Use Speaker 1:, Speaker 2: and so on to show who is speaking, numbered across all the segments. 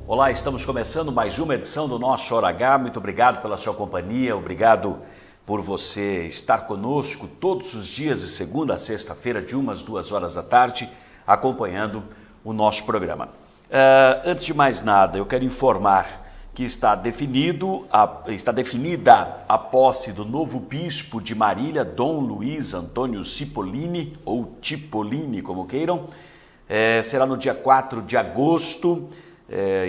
Speaker 1: Olá, estamos começando mais uma edição do nosso Hora H. Muito obrigado pela sua companhia, obrigado por você estar conosco todos os dias de segunda a sexta-feira, de 1 às 2 horas da tarde, acompanhando o nosso programa. Antes de mais nada, eu quero informar que está definida a posse do novo bispo de Marília, Dom Luiz Antônio Cipollini, ou Cipollini, como queiram. Será no dia 4 de agosto.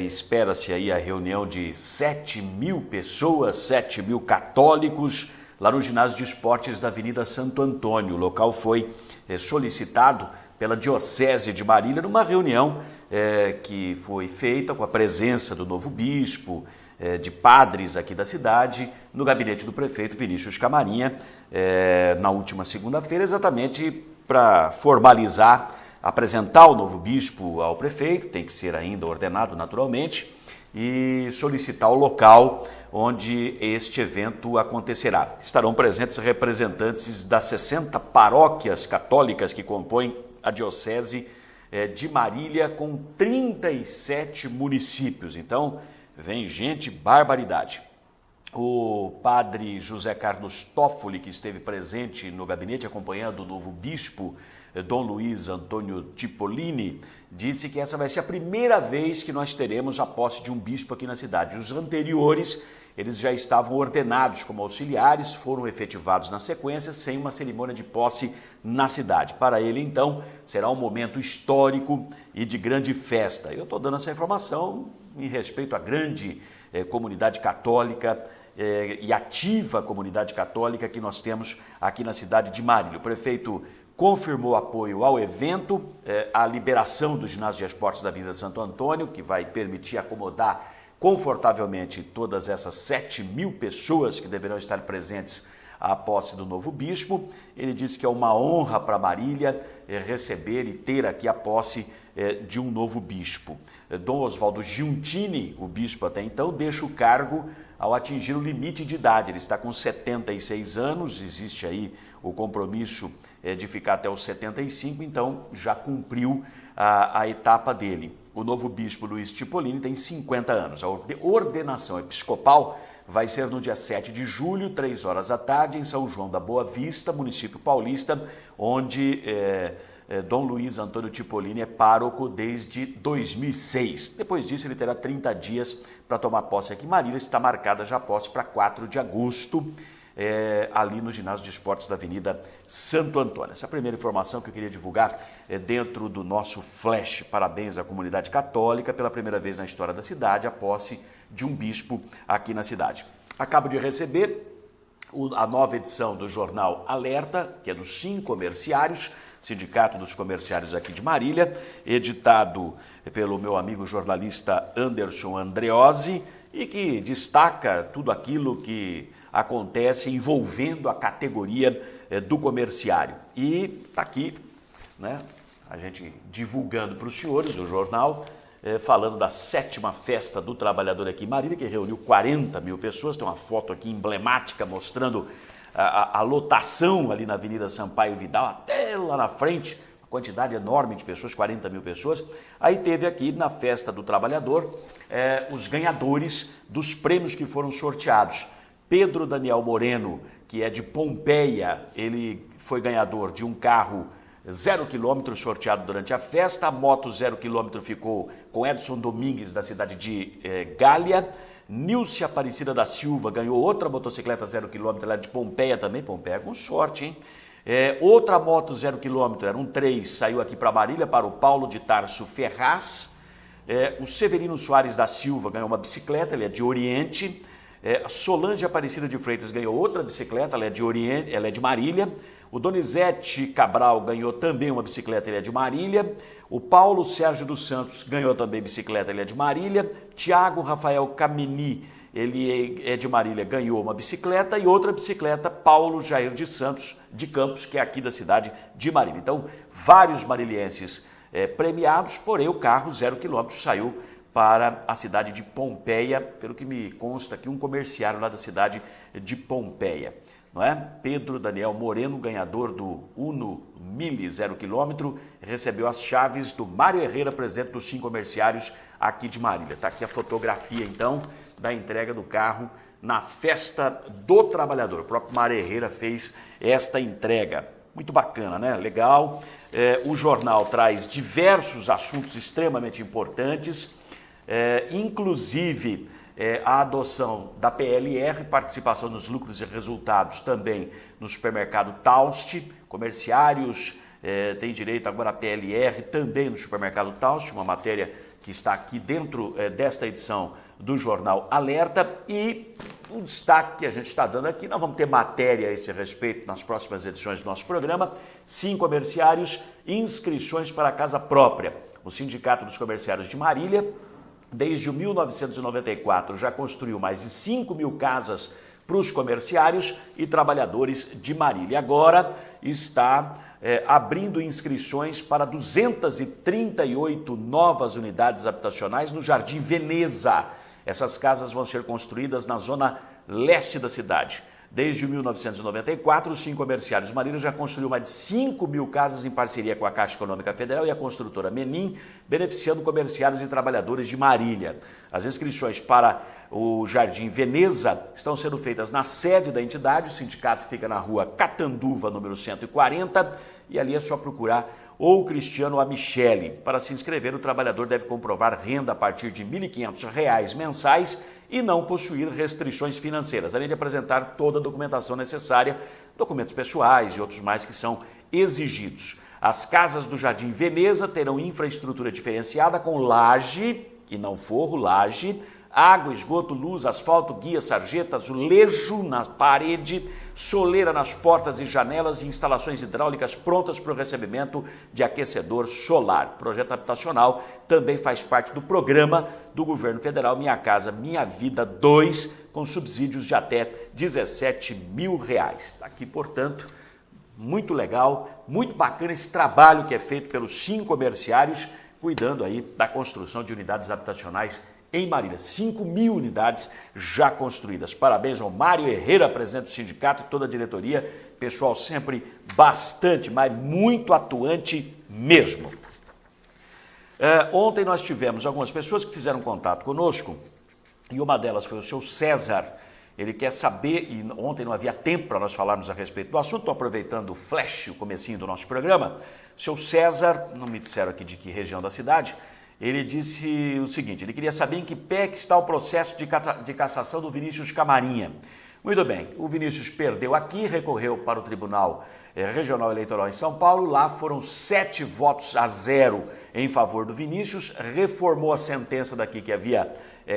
Speaker 1: Espera-se aí a reunião de 7.000 pessoas, 7.000 católicos, lá no ginásio de esportes da Avenida Santo Antônio. O local foi solicitado pela Diocese de Marília numa reunião que foi feita com a presença do novo bispo, de padres aqui da cidade, no gabinete do prefeito Vinícius Camarinha, na última segunda-feira, exatamente para formalizar, apresentar o novo bispo ao prefeito, tem que ser ainda ordenado naturalmente, e solicitar o local onde este evento acontecerá. Estarão presentes representantes das 60 paróquias católicas que compõem a Diocese de Marília, com 37 municípios. Então, vem gente, barbaridade. O padre José Carlos Toffoli, que esteve presente no gabinete acompanhando o novo bispo, Dom Luiz Antônio Cipollini, disse que essa vai ser a primeira vez que nós teremos a posse de um bispo aqui na cidade. Os anteriores, eles já estavam ordenados como auxiliares, foram efetivados na sequência, sem uma cerimônia de posse na cidade. Para ele, então, será um momento histórico e de grande festa. Eu estou dando essa informação em respeito à grande comunidade católica e ativa comunidade católica que nós temos aqui na cidade de Marília. O prefeito confirmou apoio ao evento, a liberação do ginásio de esportes da Avenida Santo Antônio, que vai permitir acomodar confortavelmente todas essas 7.000 pessoas que deverão estar presentes à posse do novo bispo. Ele disse que é uma honra para Marília receber e ter aqui a posse de um novo bispo. Dom Oswaldo Giuntini, o bispo até então, deixa o cargo ao atingir o limite de idade. Ele está com 76 anos, existe aí o compromisso de ficar até os 75, então já cumpriu a etapa dele. O novo bispo Luiz Cipollini tem 50 anos. A ordenação episcopal vai ser no dia 7 de julho, 3 horas da tarde, em São João da Boa Vista, município paulista, onde Dom Luiz Antônio Cipollini é pároco desde 2006. Depois disso, ele terá 30 dias para tomar posse aqui em Marília. Está marcada já a posse para 4 de agosto, ali no ginásio de esportes da Avenida Santo Antônio. Essa é a primeira informação que eu queria divulgar dentro do nosso flash. Parabéns à comunidade católica, pela primeira vez na história da cidade, a posse de um bispo aqui na cidade. Acabo de receber a nova edição do jornal Alerta, que é dos 5 comerciários, Sindicato dos Comerciários aqui de Marília, editado pelo meu amigo jornalista Anderson Andreozzi, e que destaca tudo aquilo que acontece envolvendo a categoria do comerciário. E está aqui, né, a gente divulgando para os senhores o jornal, falando da 7ª Festa do Trabalhador aqui em Marília, que reuniu 40.000 pessoas. Tem uma foto aqui emblemática mostrando a lotação ali na Avenida Sampaio Vidal, até lá na frente, uma quantidade enorme de pessoas, 40.000 pessoas. Aí teve aqui na Festa do Trabalhador os ganhadores dos prêmios que foram sorteados. Pedro Daniel Moreno, que é de Pompeia, ele foi ganhador de um carro 0 km sorteado durante a festa. A moto 0 km ficou com Edson Domingues, da cidade de Gália. Nilce Aparecida da Silva ganhou outra motocicleta 0 km, lá de Pompeia também. Pompeia com sorte, hein? Outra moto 0 km, era um 3, saiu aqui para Marília, para o Paulo de Tarso Ferraz. O Severino Soares da Silva ganhou uma bicicleta, ele é de Oriente. Solange Aparecida de Freitas ganhou outra bicicleta, ela é de Oriente, ela é de Marília. O Donizete Cabral ganhou também uma bicicleta, ele é de Marília. O Paulo Sérgio dos Santos ganhou também bicicleta, ele é de Marília. Tiago Rafael Camini, ele é de Marília, ganhou uma bicicleta. E outra bicicleta, Paulo Jair de Santos, de Campos, que é aqui da cidade de Marília. Então, vários marilienses premiados, porém o carro 0 km saiu para a cidade de Pompeia, pelo que me consta aqui, um comerciário lá da cidade de Pompeia. não é? Pedro Daniel Moreno, ganhador do Uno Mille 0 km, recebeu as chaves do Mário Herrera, presidente dos Sim Comerciários aqui de Marília. Está aqui a fotografia, então, da entrega do carro na Festa do Trabalhador. O próprio Mário Herrera fez esta entrega. Muito bacana, né? Legal. O jornal traz diversos assuntos extremamente importantes, inclusive a adoção da PLR, participação nos lucros e resultados também no supermercado Taust, comerciários têm direito agora à PLR também no supermercado Taust, uma matéria que está aqui dentro desta edição do Jornal Alerta. E um destaque que a gente está dando aqui, nós vamos ter matéria a esse respeito nas próximas edições do nosso programa. Sim Comerciários, inscrições para a casa própria. O Sindicato dos Comerciários de Marília, desde 1994, já construiu mais de 5 mil casas para os comerciários e trabalhadores de Marília. Agora está abrindo inscrições para 238 novas unidades habitacionais no Jardim Veneza. Essas casas vão ser construídas na zona leste da cidade. Desde 1994, os Sim Comerciários de Marília já construiu mais de 5 mil casas em parceria com a Caixa Econômica Federal e a construtora Menin, beneficiando comerciários e trabalhadores de Marília. As inscrições para o Jardim Veneza estão sendo feitas na sede da entidade. O sindicato fica na rua Catanduva, número 140, e ali é só procurar ou Cristiano ou a Michele. Para se inscrever, o trabalhador deve comprovar renda a partir de R$ 1.500 mensais e não possuir restrições financeiras, além de apresentar toda a documentação necessária, documentos pessoais e outros mais que são exigidos. As casas do Jardim Veneza terão infraestrutura diferenciada com laje, e não forro, laje, água, esgoto, luz, asfalto, guia, sarjeta, azulejo na parede, soleira nas portas e janelas e instalações hidráulicas prontas para o recebimento de aquecedor solar. O projeto habitacional também faz parte do programa do governo federal Minha Casa Minha Vida 2, com subsídios de até R$ 17 mil. Aqui, portanto, muito legal, muito bacana esse trabalho que é feito pelos Sim Comerciários, cuidando aí da construção de unidades habitacionais em Marília. 5 mil unidades já construídas. Parabéns ao Mário Herrera, presidente do sindicato, e toda a diretoria. Pessoal sempre bastante, mas muito atuante mesmo. Ontem nós tivemos algumas pessoas que fizeram contato conosco e uma delas foi o seu César. Ele quer saber, e ontem não havia tempo para nós falarmos a respeito do assunto, estou aproveitando o flash, o comecinho do nosso programa. O seu César, não me disseram aqui de que região da cidade, ele disse o seguinte: ele queria saber em que pé que está o processo de cassação do Vinícius Camarinha. Muito bem, o Vinícius perdeu aqui, recorreu para o Tribunal Regional Eleitoral em São Paulo. Lá foram 7 votos a 0 em favor do Vinícius, reformou a sentença daqui que havia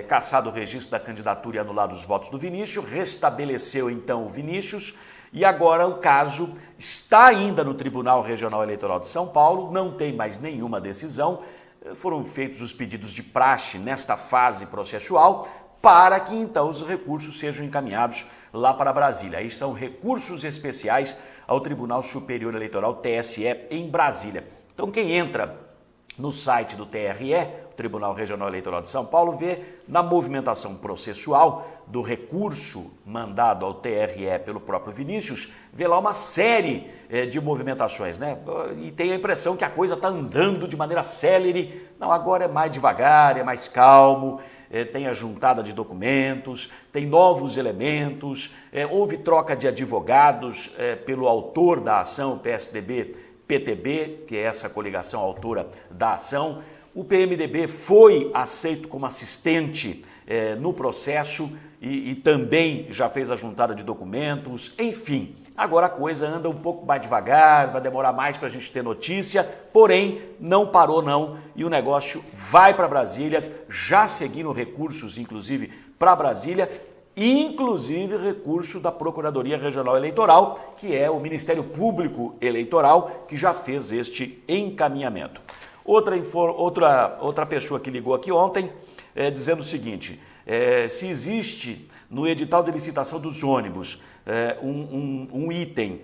Speaker 1: cassado o registro da candidatura e anulado os votos do Vinícius, restabeleceu então o Vinícius. E agora o caso está ainda no Tribunal Regional Eleitoral de São Paulo, não tem mais nenhuma decisão. Foram feitos os pedidos de praxe nesta fase processual para que então os recursos sejam encaminhados lá para Brasília. Aí são recursos especiais ao Tribunal Superior Eleitoral, TSE, em Brasília. Então quem entra no site do TRE, Tribunal Regional Eleitoral de São Paulo, vê na movimentação processual do recurso mandado ao TRE pelo próprio Vinícius, vê lá uma série de movimentações, né? E tem a impressão que a coisa está andando de maneira célere. Não, agora é mais devagar, é mais calmo, tem a juntada de documentos, tem novos elementos, houve troca de advogados pelo autor da ação, PSDB-PTB, que é essa coligação autora da ação. O PMDB foi aceito como assistente no processo e também já fez a juntada de documentos. Enfim, agora a coisa anda um pouco mais devagar, vai demorar mais para a gente ter notícia, porém não parou não, e o negócio vai para Brasília, já seguindo recursos inclusive para Brasília, inclusive recurso da Procuradoria Regional Eleitoral, que é o Ministério Público Eleitoral, que já fez este encaminhamento. Outra pessoa que ligou aqui ontem dizendo o seguinte: se existe no edital de licitação dos ônibus um item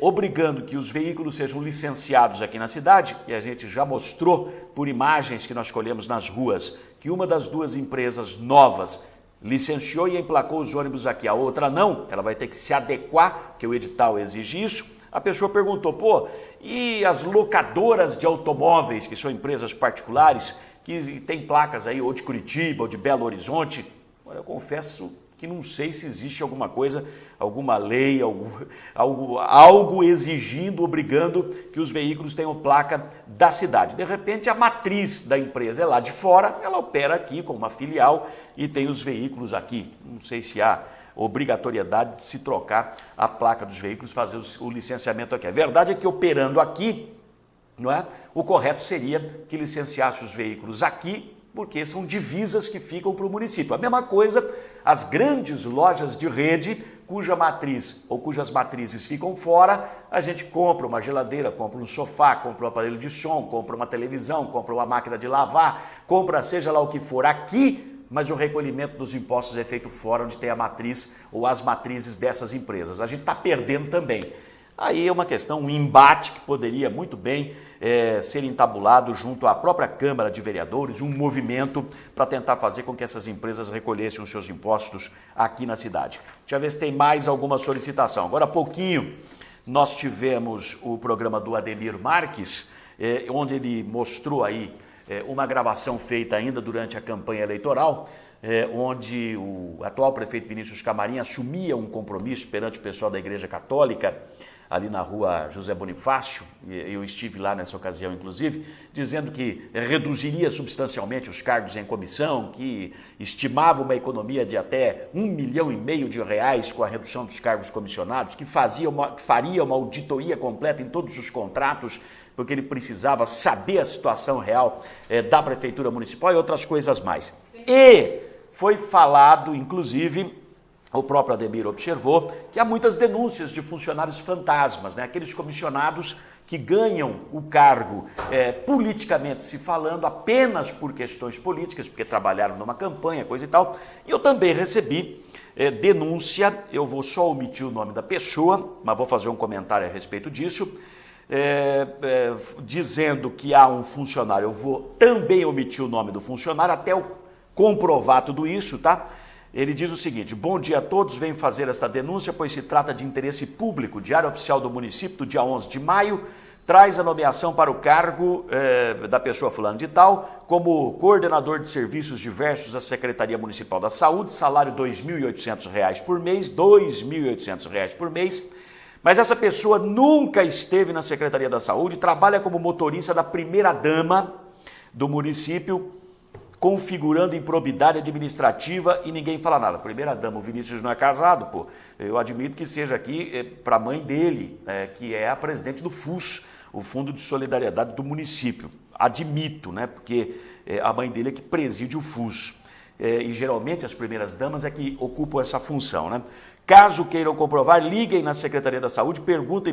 Speaker 1: obrigando que os veículos sejam licenciados aqui na cidade, e a gente já mostrou por imagens que nós colhemos nas ruas que uma das 2 empresas novas licenciou e emplacou os ônibus aqui, a outra não, ela vai ter que se adequar, porque o edital exige isso. A pessoa perguntou, pô, e as locadoras de automóveis, que são empresas particulares, que têm placas aí, ou de Curitiba, ou de Belo Horizonte? Eu confesso que não sei se existe alguma coisa, alguma lei, algo exigindo, obrigando que os veículos tenham placa da cidade. De repente, a matriz da empresa é lá de fora, ela opera aqui como uma filial e tem os veículos aqui. Não sei se há obrigatoriedade de se trocar a placa dos veículos, fazer o licenciamento aqui. A verdade é que operando aqui, não é? O correto seria que licenciasse os veículos aqui, porque são divisas que ficam para o município. A mesma coisa, as grandes lojas de rede, cuja matriz ou cujas matrizes ficam fora, a gente compra uma geladeira, compra um sofá, compra um aparelho de som, compra uma televisão, compra uma máquina de lavar, compra seja lá o que for aqui, mas o recolhimento dos impostos é feito fora, onde tem a matriz ou as matrizes dessas empresas. A gente está perdendo também. Aí é uma questão, um embate que poderia muito bem ser entabulado junto à própria Câmara de Vereadores, um movimento para tentar fazer com que essas empresas recolhessem os seus impostos aqui na cidade. Deixa eu ver se tem mais alguma solicitação. Agora há pouquinho nós tivemos o programa do Ademir Marques, onde ele mostrou aí uma gravação feita ainda durante a campanha eleitoral, onde o atual prefeito Vinícius Camarim assumia um compromisso perante o pessoal da Igreja Católica, ali na rua José Bonifácio, eu estive lá nessa ocasião, inclusive, dizendo que reduziria substancialmente os cargos em comissão, que estimava uma economia de até R$1,5 milhão com a redução dos cargos comissionados, que faria uma auditoria completa em todos os contratos, porque ele precisava saber a situação real da Prefeitura Municipal e outras coisas mais. E foi falado, inclusive, o próprio Ademir observou que há muitas denúncias de funcionários fantasmas, né? Aqueles comissionados que ganham o cargo politicamente se falando apenas por questões políticas, porque trabalharam numa campanha, coisa e tal. E eu também recebi denúncia, eu vou só omitir o nome da pessoa, mas vou fazer um comentário a respeito disso, dizendo que há um funcionário, eu vou também omitir o nome do funcionário até eu comprovar tudo isso, tá? Ele diz o seguinte: bom dia a todos, venho fazer esta denúncia, pois se trata de interesse público. Diário Oficial do Município, do dia 11 de maio, traz a nomeação para o cargo da pessoa fulano de tal, como coordenador de serviços diversos da Secretaria Municipal da Saúde, salário R$ 2.800 por mês, R$ 2.800 por mês, mas essa pessoa nunca esteve na Secretaria da Saúde, trabalha como motorista da primeira-dama do município, configurando improbidade administrativa e ninguém fala nada. Primeira-dama, o Vinícius não é casado, pô. Eu admito que seja aqui para a mãe dele, que é a presidente do FUS, o Fundo de Solidariedade do município. Admito, né? Porque a mãe dele é que preside o FUS. E geralmente as primeiras-damas é que ocupam essa função, né? Caso queiram comprovar, liguem na Secretaria da Saúde, perguntem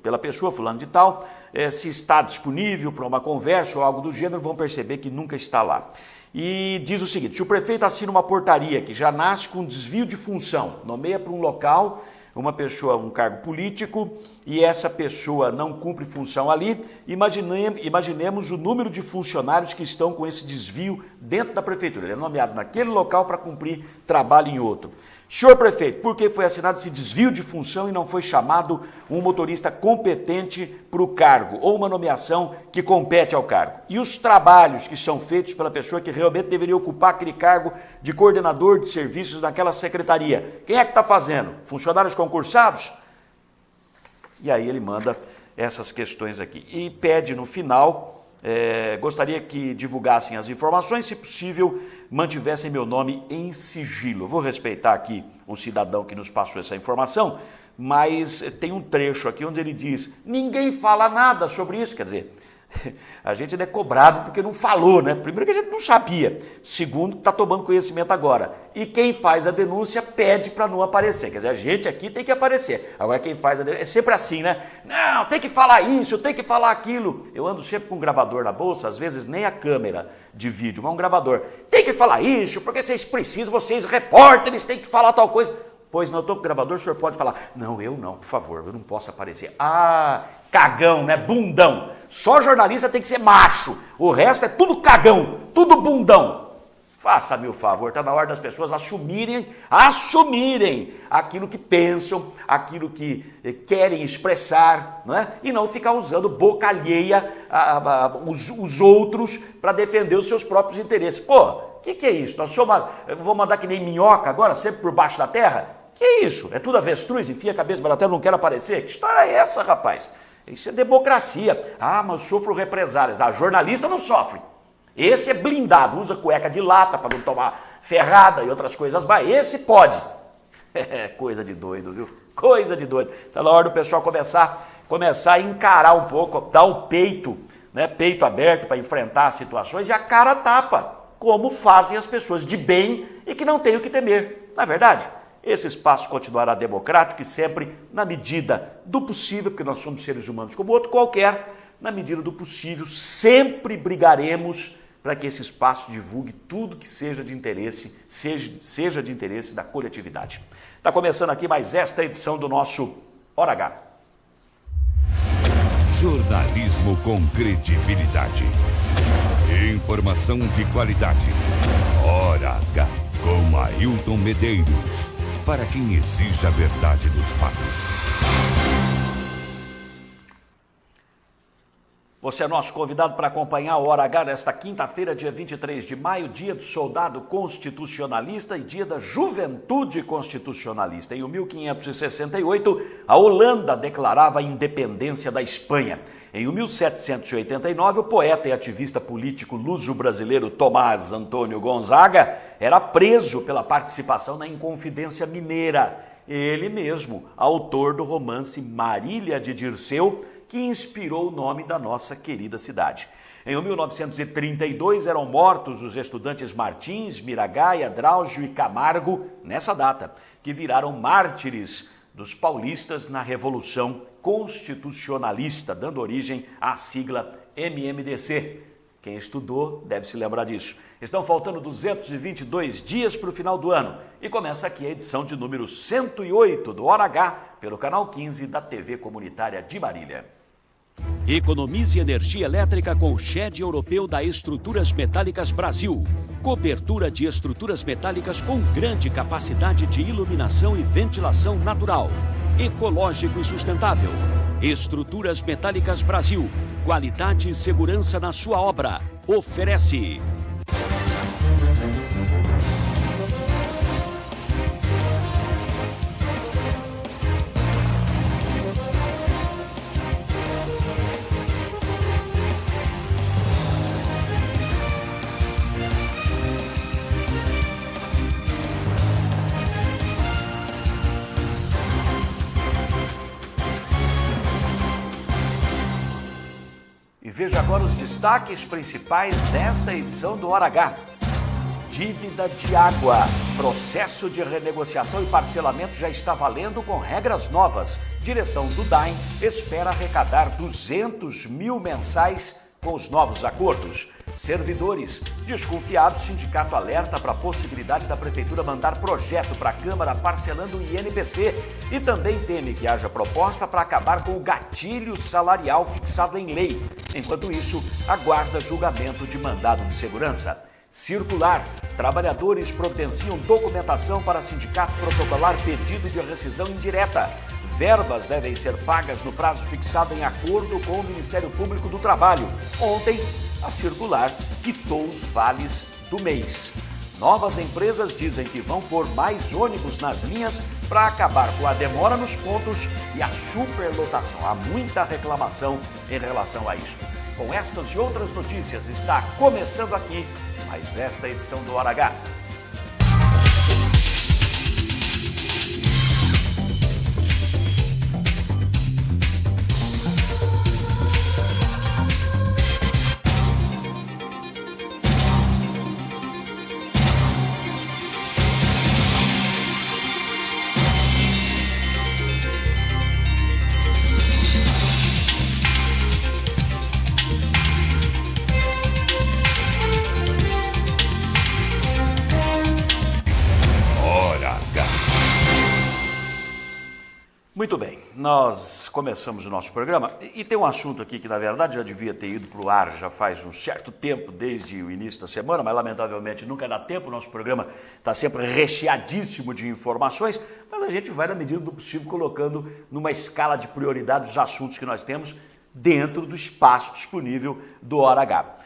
Speaker 1: pela pessoa, fulano de tal, se está disponível para uma conversa ou algo do gênero, vão perceber que nunca está lá. E diz o seguinte: se o prefeito assina uma portaria que já nasce com desvio de função, nomeia para um local uma pessoa, um cargo político, e essa pessoa não cumpre função ali, imaginemos o número de funcionários que estão com esse desvio dentro da prefeitura. Ele é nomeado naquele local para cumprir trabalho em outro. Senhor prefeito, por que foi assinado esse desvio de função e não foi chamado um motorista competente para o cargo, ou uma nomeação que compete ao cargo? E os trabalhos que são feitos pela pessoa que realmente deveria ocupar aquele cargo de coordenador de serviços naquela secretaria? Quem é que está fazendo? Funcionários concursados? E aí ele manda essas questões aqui. E pede no final... gostaria que divulgassem as informações, se possível, mantivessem meu nome em sigilo. Eu vou respeitar aqui o cidadão que nos passou essa informação, mas tem um trecho aqui onde ele diz: ninguém fala nada sobre isso. Quer dizer, a gente não é cobrado porque não falou, né? Primeiro que a gente não sabia, segundo, está tomando conhecimento agora. E quem faz a denúncia pede para não aparecer. Quer dizer, a gente aqui tem que aparecer. Agora quem faz a denúncia é sempre assim, né? Não, tem que falar isso, tem que falar aquilo. Eu ando sempre com um gravador na bolsa, às vezes nem a câmera de vídeo, mas um gravador. Tem que falar isso, porque vocês precisam, vocês repórteres, têm que falar tal coisa. Pois não, eu estou com o gravador, o senhor pode falar. Não, eu não, por favor, eu não posso aparecer. Ah, cagão, né? Bundão. Só jornalista tem que ser macho. O resto é tudo cagão, tudo bundão. Faça-me o favor, está na hora das pessoas assumirem aquilo que pensam, aquilo que querem expressar, não é? E não ficar usando boca alheia os outros para defender os seus próprios interesses. Pô, o que é isso? Vou mandar que nem minhoca agora, sempre por baixo da terra? Que é isso? É tudo avestruz, enfia a cabeça para a terra, não quero aparecer? Que história é essa, rapaz? Isso é democracia. Ah, mas eu sofro represálias. Ah, jornalista não sofre. Esse é blindado, usa cueca de lata para não tomar ferrada e outras coisas mais. Esse pode. É coisa de doido, viu? Coisa de doido. Está na hora do pessoal começar a encarar um pouco, dar o peito, né? Peito aberto para enfrentar as situações e a cara tapa, como fazem as pessoas de bem e que não têm o que temer. Na verdade, esse espaço continuará democrático e sempre na medida do possível, porque nós somos seres humanos como outro qualquer, na medida do possível, sempre brigaremos para que esse espaço divulgue tudo que seja de interesse, seja de interesse da coletividade. Está começando aqui mais esta edição do nosso Hora H.
Speaker 2: Jornalismo com credibilidade. Informação de qualidade. Hora H, com Ailton Medeiros. Para quem exige a verdade dos fatos.
Speaker 1: Você é nosso convidado para acompanhar o Hora H nesta quinta-feira, dia 23 de maio, dia do soldado constitucionalista e dia da juventude constitucionalista. Em 1568, a Holanda declarava a independência da Espanha. Em 1789, o poeta e ativista político luso-brasileiro Tomás Antônio Gonzaga era preso pela participação na Inconfidência Mineira. Ele mesmo, autor do romance Marília de Dirceu, que inspirou o nome da nossa querida cidade. Em 1932 eram mortos os estudantes Martins, Miragaia, Drauzio e Camargo, nessa data, que viraram mártires dos paulistas na Revolução Constitucionalista, dando origem à sigla MMDC. Quem estudou deve se lembrar disso. Estão faltando 222 dias para o final do ano e começa aqui a edição de número 108 do Hora H, pelo canal 15 da TV Comunitária de Marília.
Speaker 3: Economize energia elétrica com o SHED europeu da Estruturas Metálicas Brasil. Cobertura de estruturas metálicas com grande capacidade de iluminação e ventilação natural. Ecológico e sustentável. Estruturas Metálicas Brasil. Qualidade e segurança na sua obra. Oferece.
Speaker 1: Veja agora os destaques principais desta edição do Hora H. Dívida de água. Processo de renegociação e parcelamento já está valendo com regras novas. Direção do DAEM espera arrecadar 200 mil mensais com os novos acordos. Servidores. Desconfiados, sindicato alerta para a possibilidade da Prefeitura mandar projeto para a Câmara parcelando o INPC e também teme que haja proposta para acabar com o gatilho salarial fixado em lei. Enquanto isso, aguarda julgamento de mandado de segurança. Circular. Trabalhadores providenciam documentação para sindicato protocolar pedido de rescisão indireta. Verbas devem ser pagas no prazo fixado em acordo com o Ministério Público do Trabalho. Ontem, a circular quitou os vales do mês. Novas empresas dizem que vão pôr mais ônibus nas linhas para acabar com a demora nos pontos e a superlotação. Há muita reclamação em relação a isso. Com estas e outras notícias, está começando aqui mais esta edição do Hora H. Muito bem, nós começamos o nosso programa e tem um assunto aqui que, na verdade, já devia ter ido para o ar já faz um certo tempo, desde o início da semana, mas, lamentavelmente, nunca dá tempo. O nosso programa está sempre recheadíssimo de informações, mas a gente vai, na medida do possível, colocando numa escala de prioridade os assuntos que nós temos dentro do espaço disponível do Hora H.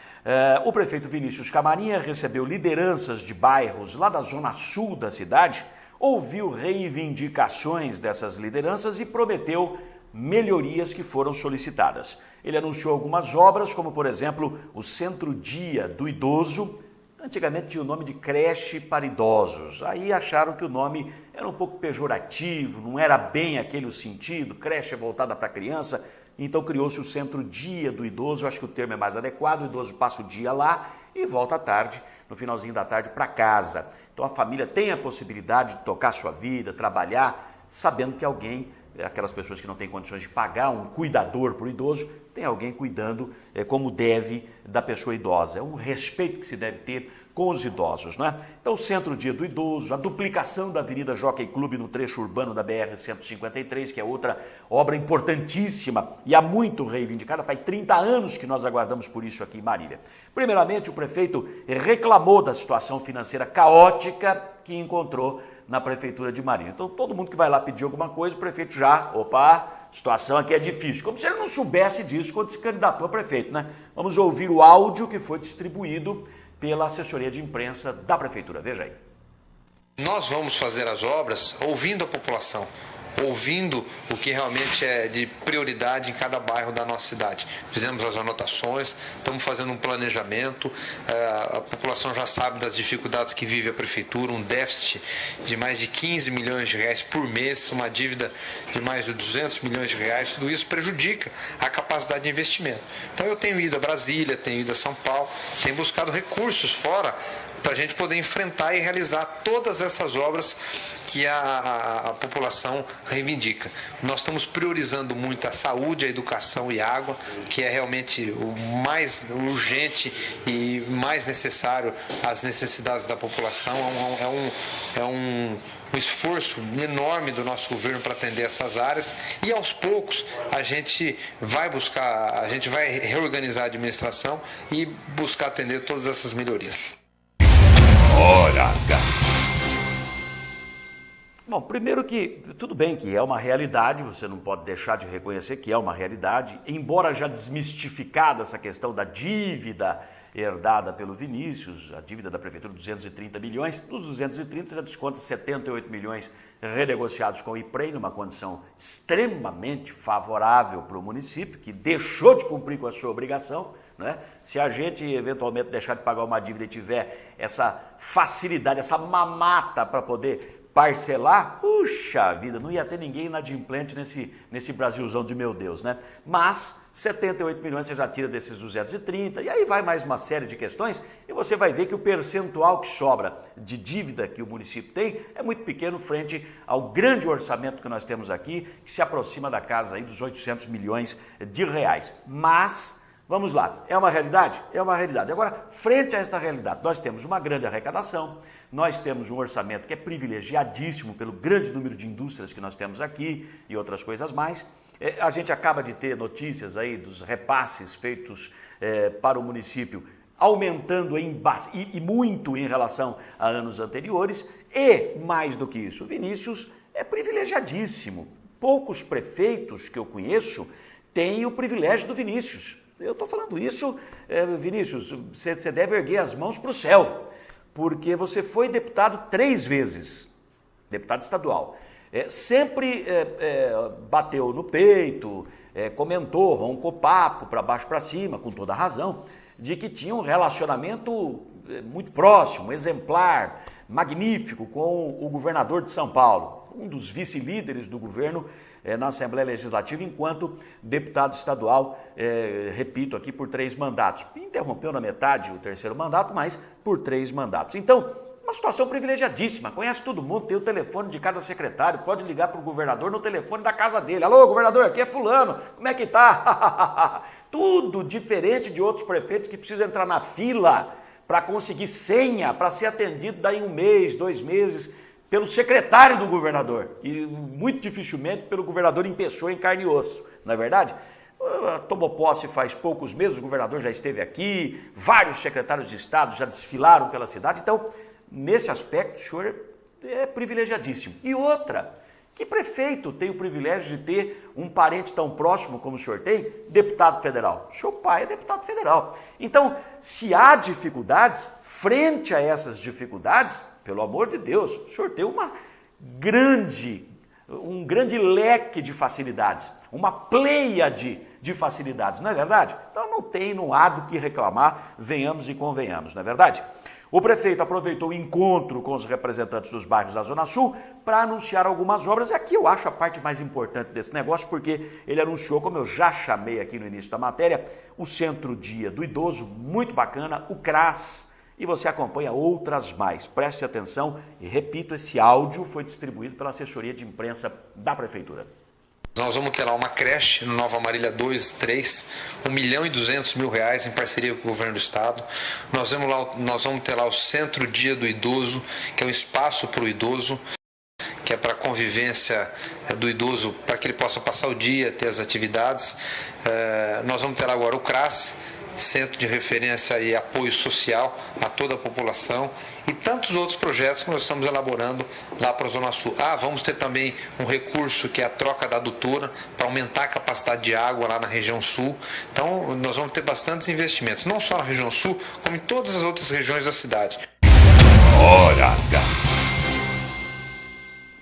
Speaker 1: O prefeito Vinícius Camarinha recebeu lideranças de bairros lá da zona sul da cidade, ouviu reivindicações dessas lideranças e prometeu melhorias que foram solicitadas. Ele anunciou algumas obras, como, por exemplo, o Centro-Dia do Idoso. Antigamente tinha o nome de creche para idosos. Aí acharam que o nome era um pouco pejorativo, não era bem aquele o sentido, creche é voltada para criança. Então criou-se o Centro-Dia do Idoso. Eu acho que o termo é mais adequado. O idoso passa o dia lá e volta à tarde, no finalzinho da tarde, para casa. Então a família tem a possibilidade de tocar sua vida, trabalhar, sabendo que alguém, aquelas pessoas que não têm condições de pagar um cuidador para o idoso, tem alguém cuidando como deve da pessoa idosa. É um respeito que se deve ter com os idosos, né? Então, o Centro-Dia do Idoso, a duplicação da Avenida Jockey Club no trecho urbano da BR-153, que é outra obra importantíssima e há muito reivindicada, faz 30 anos que nós aguardamos por isso aqui em Marília. Primeiramente, o prefeito reclamou da situação financeira caótica que encontrou na Prefeitura de Marília. Então, todo mundo que vai lá pedir alguma coisa, o prefeito já, a situação aqui é difícil. Como se ele não soubesse disso quando se candidatou a prefeito, né? Vamos ouvir o áudio que foi distribuído pela assessoria de imprensa da Prefeitura. Veja aí.
Speaker 4: Nós vamos fazer as obras ouvindo a população, ouvindo o que realmente é de prioridade em cada bairro da nossa cidade. Fizemos as anotações, estamos fazendo um planejamento, a população já sabe das dificuldades que vive a Prefeitura, um déficit de mais de 15 milhões de reais por mês, uma dívida de mais de 200 milhões de reais, tudo isso prejudica a capacidade de investimento. Então eu tenho ido a Brasília, tenho ido a São Paulo, tenho buscado recursos fora para a gente poder enfrentar e realizar todas essas obras que a população reivindica. Nós estamos priorizando muito a saúde, a educação e a água, que é realmente o mais urgente e mais necessário às necessidades da população. É um esforço enorme do nosso governo para atender essas áreas e aos poucos a gente vai reorganizar a administração e buscar atender todas essas melhorias.
Speaker 2: Hora H.
Speaker 1: Bom, primeiro que tudo bem que é uma realidade, você não pode deixar de reconhecer que é uma realidade, embora já desmistificada essa questão da dívida herdada pelo Vinícius, a dívida da Prefeitura, 230 milhões, dos 230 já desconta 78 milhões renegociados com o IPREI, numa condição extremamente favorável para o município, que deixou de cumprir com a sua obrigação, né? Se a gente eventualmente deixar de pagar uma dívida e tiver essa facilidade, essa mamata para poder parcelar, puxa vida, não ia ter ninguém inadimplente nesse Brasilzão de meu Deus, né? Mas 78 milhões você já tira desses 230 e aí vai mais uma série de questões e você vai ver que o percentual que sobra de dívida que o município tem é muito pequeno frente ao grande orçamento que nós temos aqui, que se aproxima da casa aí dos 800 milhões de reais. Mas vamos lá, é uma realidade? É uma realidade. Agora, frente a esta realidade, nós temos uma grande arrecadação, nós temos um orçamento que é privilegiadíssimo pelo grande número de indústrias que nós temos aqui e outras coisas mais. A gente acaba de ter notícias aí dos repasses feitos para o município, aumentando e muito em relação a anos anteriores. E, mais do que isso, o Vinícius é privilegiadíssimo. Poucos prefeitos que eu conheço têm o privilégio do Vinícius. Eu estou falando isso, Vinícius, você deve erguer as mãos para o céu, porque você foi deputado 3 vezes, deputado estadual. Sempre bateu no peito, comentou, roncou papo para baixo para cima, com toda a razão, de que tinha um relacionamento muito próximo, exemplar, magnífico com o governador de São Paulo, um dos vice-líderes do governo na Assembleia Legislativa enquanto deputado estadual, repito aqui, por 3 mandatos. Interrompeu na metade o 3º mandato, mas por 3 mandatos. Então, uma situação privilegiadíssima, conhece todo mundo, tem o telefone de cada secretário, pode ligar para o governador no telefone da casa dele. Alô, governador, aqui é fulano, como é que tá? Tudo diferente de outros prefeitos que precisam entrar na fila para conseguir senha, para ser atendido daí 1 mês, 2 meses, pelo secretário do governador e muito dificilmente pelo governador em pessoa, em carne e osso, não é verdade? Tomou posse faz poucos meses, o governador já esteve aqui, vários secretários de Estado já desfilaram pela cidade, então, nesse aspecto, o senhor é privilegiadíssimo. E outra, que prefeito tem o privilégio de ter um parente tão próximo como o senhor tem, deputado federal? Seu pai é deputado federal. Então, se há dificuldades, frente a essas dificuldades, pelo amor de Deus, o senhor tem um grande leque de facilidades, uma pleiade de facilidades, não é verdade? Então não há do que reclamar, venhamos e convenhamos, não é verdade? O prefeito aproveitou o encontro com os representantes dos bairros da Zona Sul para anunciar algumas obras, e aqui eu acho a parte mais importante desse negócio, porque ele anunciou, como eu já chamei aqui no início da matéria, o Centro-Dia do Idoso, muito bacana, o CRAS, e você acompanha outras mais. Preste atenção e repito, esse áudio foi distribuído pela assessoria de imprensa da Prefeitura.
Speaker 4: Nós vamos ter lá uma creche no Nova Marília 2 e 3, R$1.200.000 em parceria com o governo do estado. Nós vamos ter lá o Centro-Dia do Idoso, que é um espaço para o idoso, que é para a convivência do idoso, para que ele possa passar o dia, ter as atividades. Nós vamos ter agora o CRAS, Centro de Referência e Apoio Social a toda a população, e tantos outros projetos que nós estamos elaborando lá para a Zona Sul. Vamos ter também um recurso que é a troca da adutora para aumentar a capacidade de água lá na região sul. Então nós vamos ter bastantes investimentos, não só na região sul, como em todas as outras regiões da cidade.
Speaker 2: Hora H.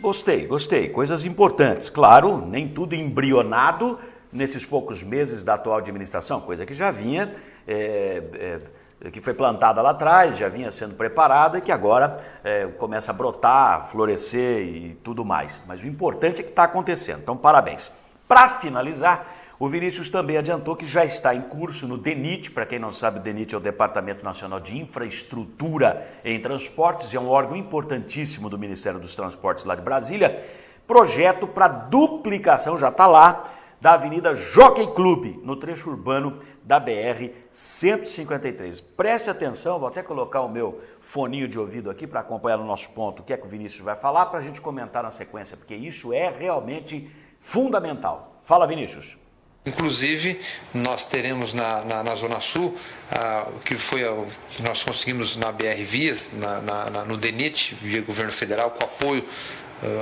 Speaker 1: Gostei. Coisas importantes. Claro, nem tudo embrionado nesses poucos meses da atual administração, coisa que já vinha, que foi plantada lá atrás, já vinha sendo preparada e que agora começa a brotar, florescer e tudo mais. Mas o importante é que está acontecendo, então parabéns. Para finalizar, o Vinícius também adiantou que já está em curso no DENIT, para quem não sabe, o DENIT é o Departamento Nacional de Infraestrutura em Transportes, é um órgão importantíssimo do Ministério dos Transportes lá de Brasília, projeto para duplicação, já está lá, da Avenida Jockey Club, no trecho urbano da BR-153. Preste atenção, vou até colocar o meu foninho de ouvido aqui para acompanhar no nosso ponto o que é que o Vinícius vai falar, para a gente comentar na sequência, porque isso é realmente fundamental. Fala, Vinícius.
Speaker 4: Inclusive, nós teremos na Zona Sul, o que nós conseguimos na BR Vias, no DENIT, via governo federal, com apoio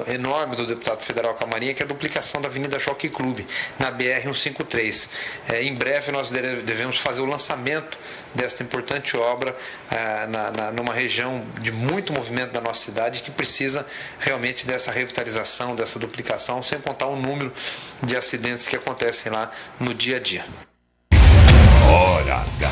Speaker 4: enorme do deputado federal Camarinha, que é a duplicação da Avenida Jockey Club, na BR-153. Em breve nós devemos fazer o lançamento desta importante obra numa região de muito movimento da nossa cidade, que precisa realmente dessa revitalização, dessa duplicação, sem contar o número de acidentes que acontecem lá no dia a dia.
Speaker 2: Hora H.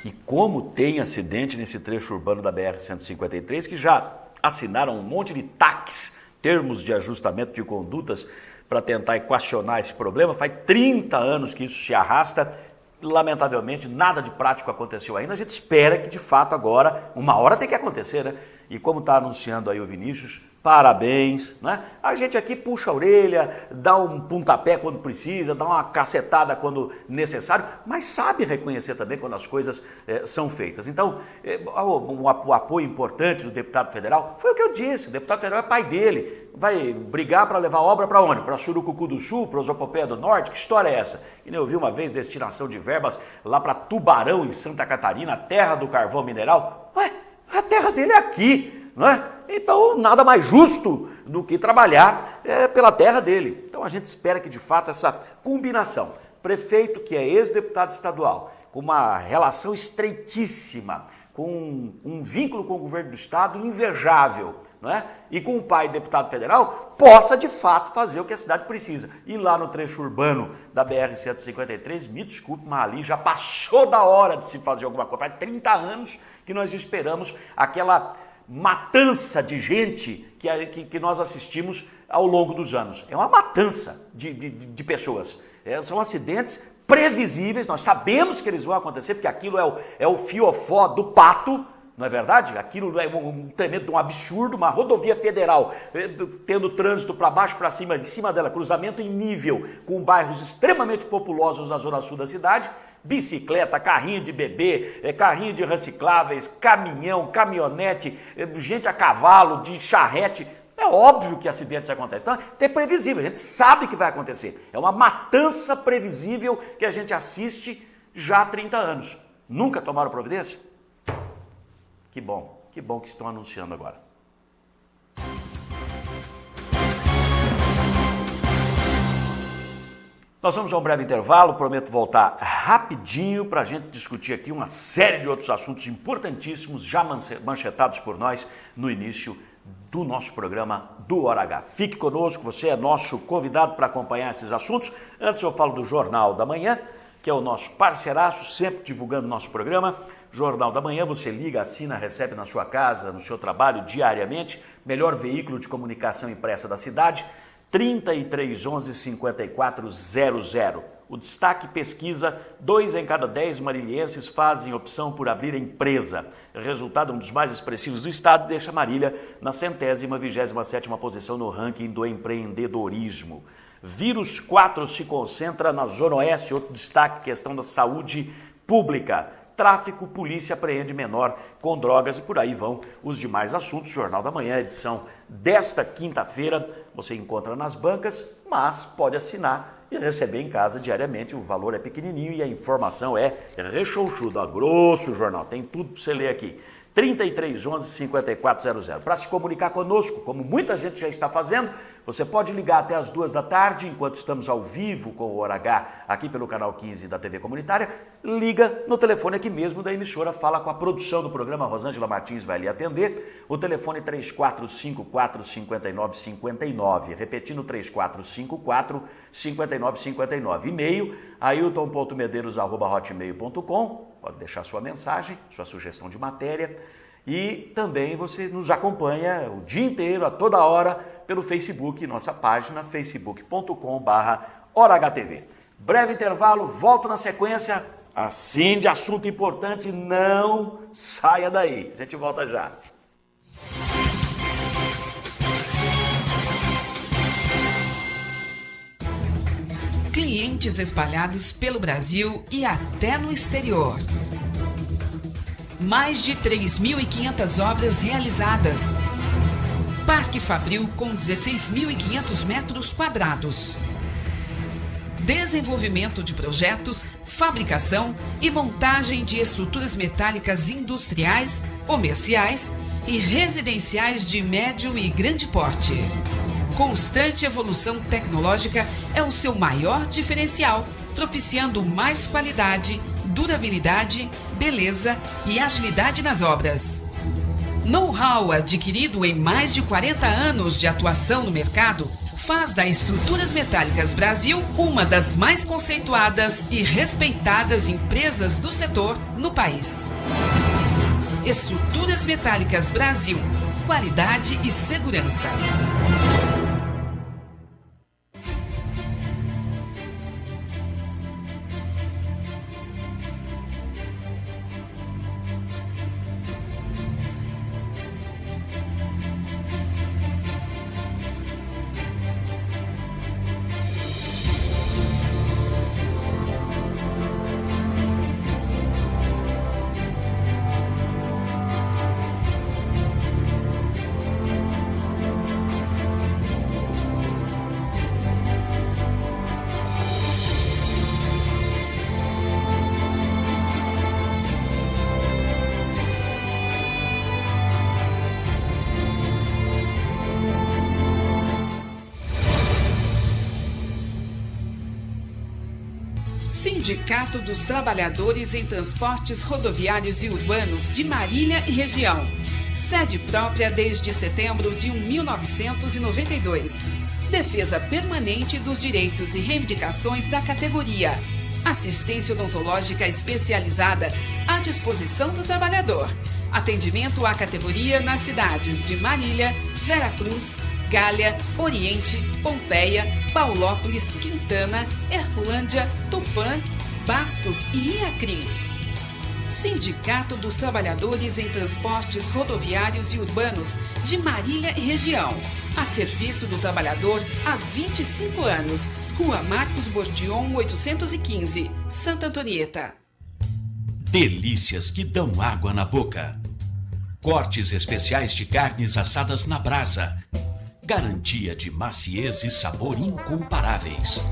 Speaker 1: E como tem acidente nesse trecho urbano da BR-153, que já assinaram um monte de TACs, termos de ajustamento de condutas, para tentar equacionar esse problema. Faz 30 anos que isso se arrasta, lamentavelmente nada de prático aconteceu ainda. A gente espera que de fato agora, uma hora tem que acontecer, né? E como está anunciando aí o Vinícius, parabéns, né? A gente aqui puxa a orelha, dá um pontapé quando precisa, dá uma cacetada quando necessário, mas sabe reconhecer também quando as coisas são feitas. Então, o apoio importante do deputado federal foi o que eu disse, o deputado federal é pai dele, vai brigar para levar a obra para onde? Para Surucucu do Sul, para Ozopopeia do Norte? Que história é essa? E eu vi uma vez destinação de verbas lá para Tubarão, em Santa Catarina, a terra do carvão mineral. Ué, a terra dele é aqui, não é? Então, nada mais justo do que trabalhar pela terra dele. Então, a gente espera que, de fato, essa combinação, prefeito que é ex-deputado estadual, com uma relação estreitíssima, com um vínculo com o governo do estado invejável, não é? E com o pai deputado federal, possa, de fato, fazer o que a cidade precisa. E lá no trecho urbano da BR-153, me desculpe, mas ali já passou da hora de se fazer alguma coisa. Faz 30 anos que nós esperamos aquela matança de gente que nós assistimos ao longo dos anos. É uma matança de pessoas. São acidentes previsíveis, nós sabemos que eles vão acontecer, porque aquilo é o fiofó do pato, não é verdade? Aquilo é um tremendo um absurdo, uma rodovia federal tendo trânsito para baixo, para cima, em cima dela, cruzamento em nível, com bairros extremamente populosos na zona sul da cidade, bicicleta, carrinho de bebê, carrinho de recicláveis, caminhão, caminhonete, gente a cavalo, de charrete. É óbvio que acidentes acontecem. Então, é previsível, a gente sabe que vai acontecer. É uma matança previsível que a gente assiste já há 30 anos. Nunca tomaram providência? Que bom que estão anunciando agora. Nós vamos a um breve intervalo, prometo voltar rapidinho para a gente discutir aqui uma série de outros assuntos importantíssimos, já manchetados por nós no início do nosso programa do Hora H. Fique conosco, você é nosso convidado para acompanhar esses assuntos. Antes eu falo do Jornal da Manhã, que é o nosso parceiraço, sempre divulgando nosso programa. Jornal da Manhã, você liga, assina, recebe na sua casa, no seu trabalho, diariamente. Melhor veículo de comunicação impressa da cidade, 3311-5400. O destaque pesquisa, 2 em cada 10 marílienses fazem opção por abrir empresa. Resultado um dos mais expressivos do estado, deixa Marília na 127ª posição no ranking do empreendedorismo. Vírus 4 se concentra na Zona Oeste, outro destaque, questão da saúde pública. Tráfico, polícia apreende menor com drogas e por aí vão os demais assuntos. Jornal da Manhã, edição desta quinta-feira, você encontra nas bancas, mas pode assinar e receber em casa diariamente. O valor é pequenininho e a informação é rechonchuda, grosso o jornal, tem tudo para você ler aqui. 3311-5400. Para se comunicar conosco, como muita gente já está fazendo, você pode ligar até as 2 da tarde, enquanto estamos ao vivo com o Hora H, aqui pelo canal 15 da TV Comunitária. Liga no telefone aqui mesmo da emissora, fala com a produção do programa, Rosângela Martins vai lhe atender. O telefone 3454-5959, repetindo 3454-5959. E-mail, ailton.medeiros@hotmail.com. Pode deixar sua mensagem, sua sugestão de matéria e também você nos acompanha o dia inteiro, a toda hora, pelo Facebook, nossa página facebook.com/HoraHTV. Breve intervalo, volto na sequência, assim de assunto importante, não saia daí. A gente volta já.
Speaker 5: Clientes espalhados pelo Brasil e até no exterior. Mais de 3.500 obras realizadas. Parque Fabril com 16.500 metros quadrados. Desenvolvimento de projetos, fabricação e montagem de estruturas metálicas industriais, comerciais e residenciais de médio e grande porte. Constante evolução tecnológica é o seu maior diferencial, propiciando mais qualidade, durabilidade, beleza e agilidade nas obras. Know-how adquirido em mais de 40 anos de atuação no mercado faz da Estruturas Metálicas Brasil uma das mais conceituadas e respeitadas empresas do setor no país. Estruturas Metálicas Brasil, qualidade e segurança. Sindicato dos Trabalhadores em Transportes Rodoviários e Urbanos de Marília e Região. Sede própria desde setembro de 1992. Defesa permanente dos direitos e reivindicações da categoria. Assistência odontológica especializada à disposição do trabalhador. Atendimento à categoria nas cidades de Marília, Veracruz, Galha, Oriente, Pompeia, Paulópolis, Quintana, Herculândia, Tupã, Bastos e Iacrim. Sindicato dos Trabalhadores em Transportes Rodoviários e Urbanos de Marília e Região. A serviço do trabalhador há 25 anos. Rua Marcos Bordion, 815, Santa Antonieta.
Speaker 3: Delícias que dão água na boca. Cortes especiais de carnes assadas na brasa. Garantia de maciez e sabor incomparáveis.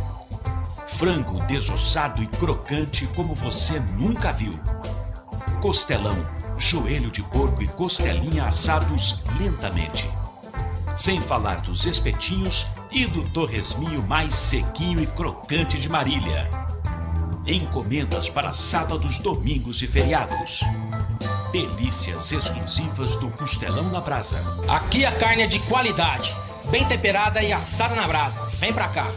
Speaker 3: Frango desossado e crocante como você nunca viu. Costelão, joelho de porco e costelinha assados lentamente. Sem falar dos espetinhos e do torresminho mais sequinho e crocante de Marília. Encomendas para sábados, domingos e feriados. Delícias exclusivas do Costelão na Brasa.
Speaker 6: Aqui a carne é de qualidade, bem temperada e assada na brasa. Vem pra cá.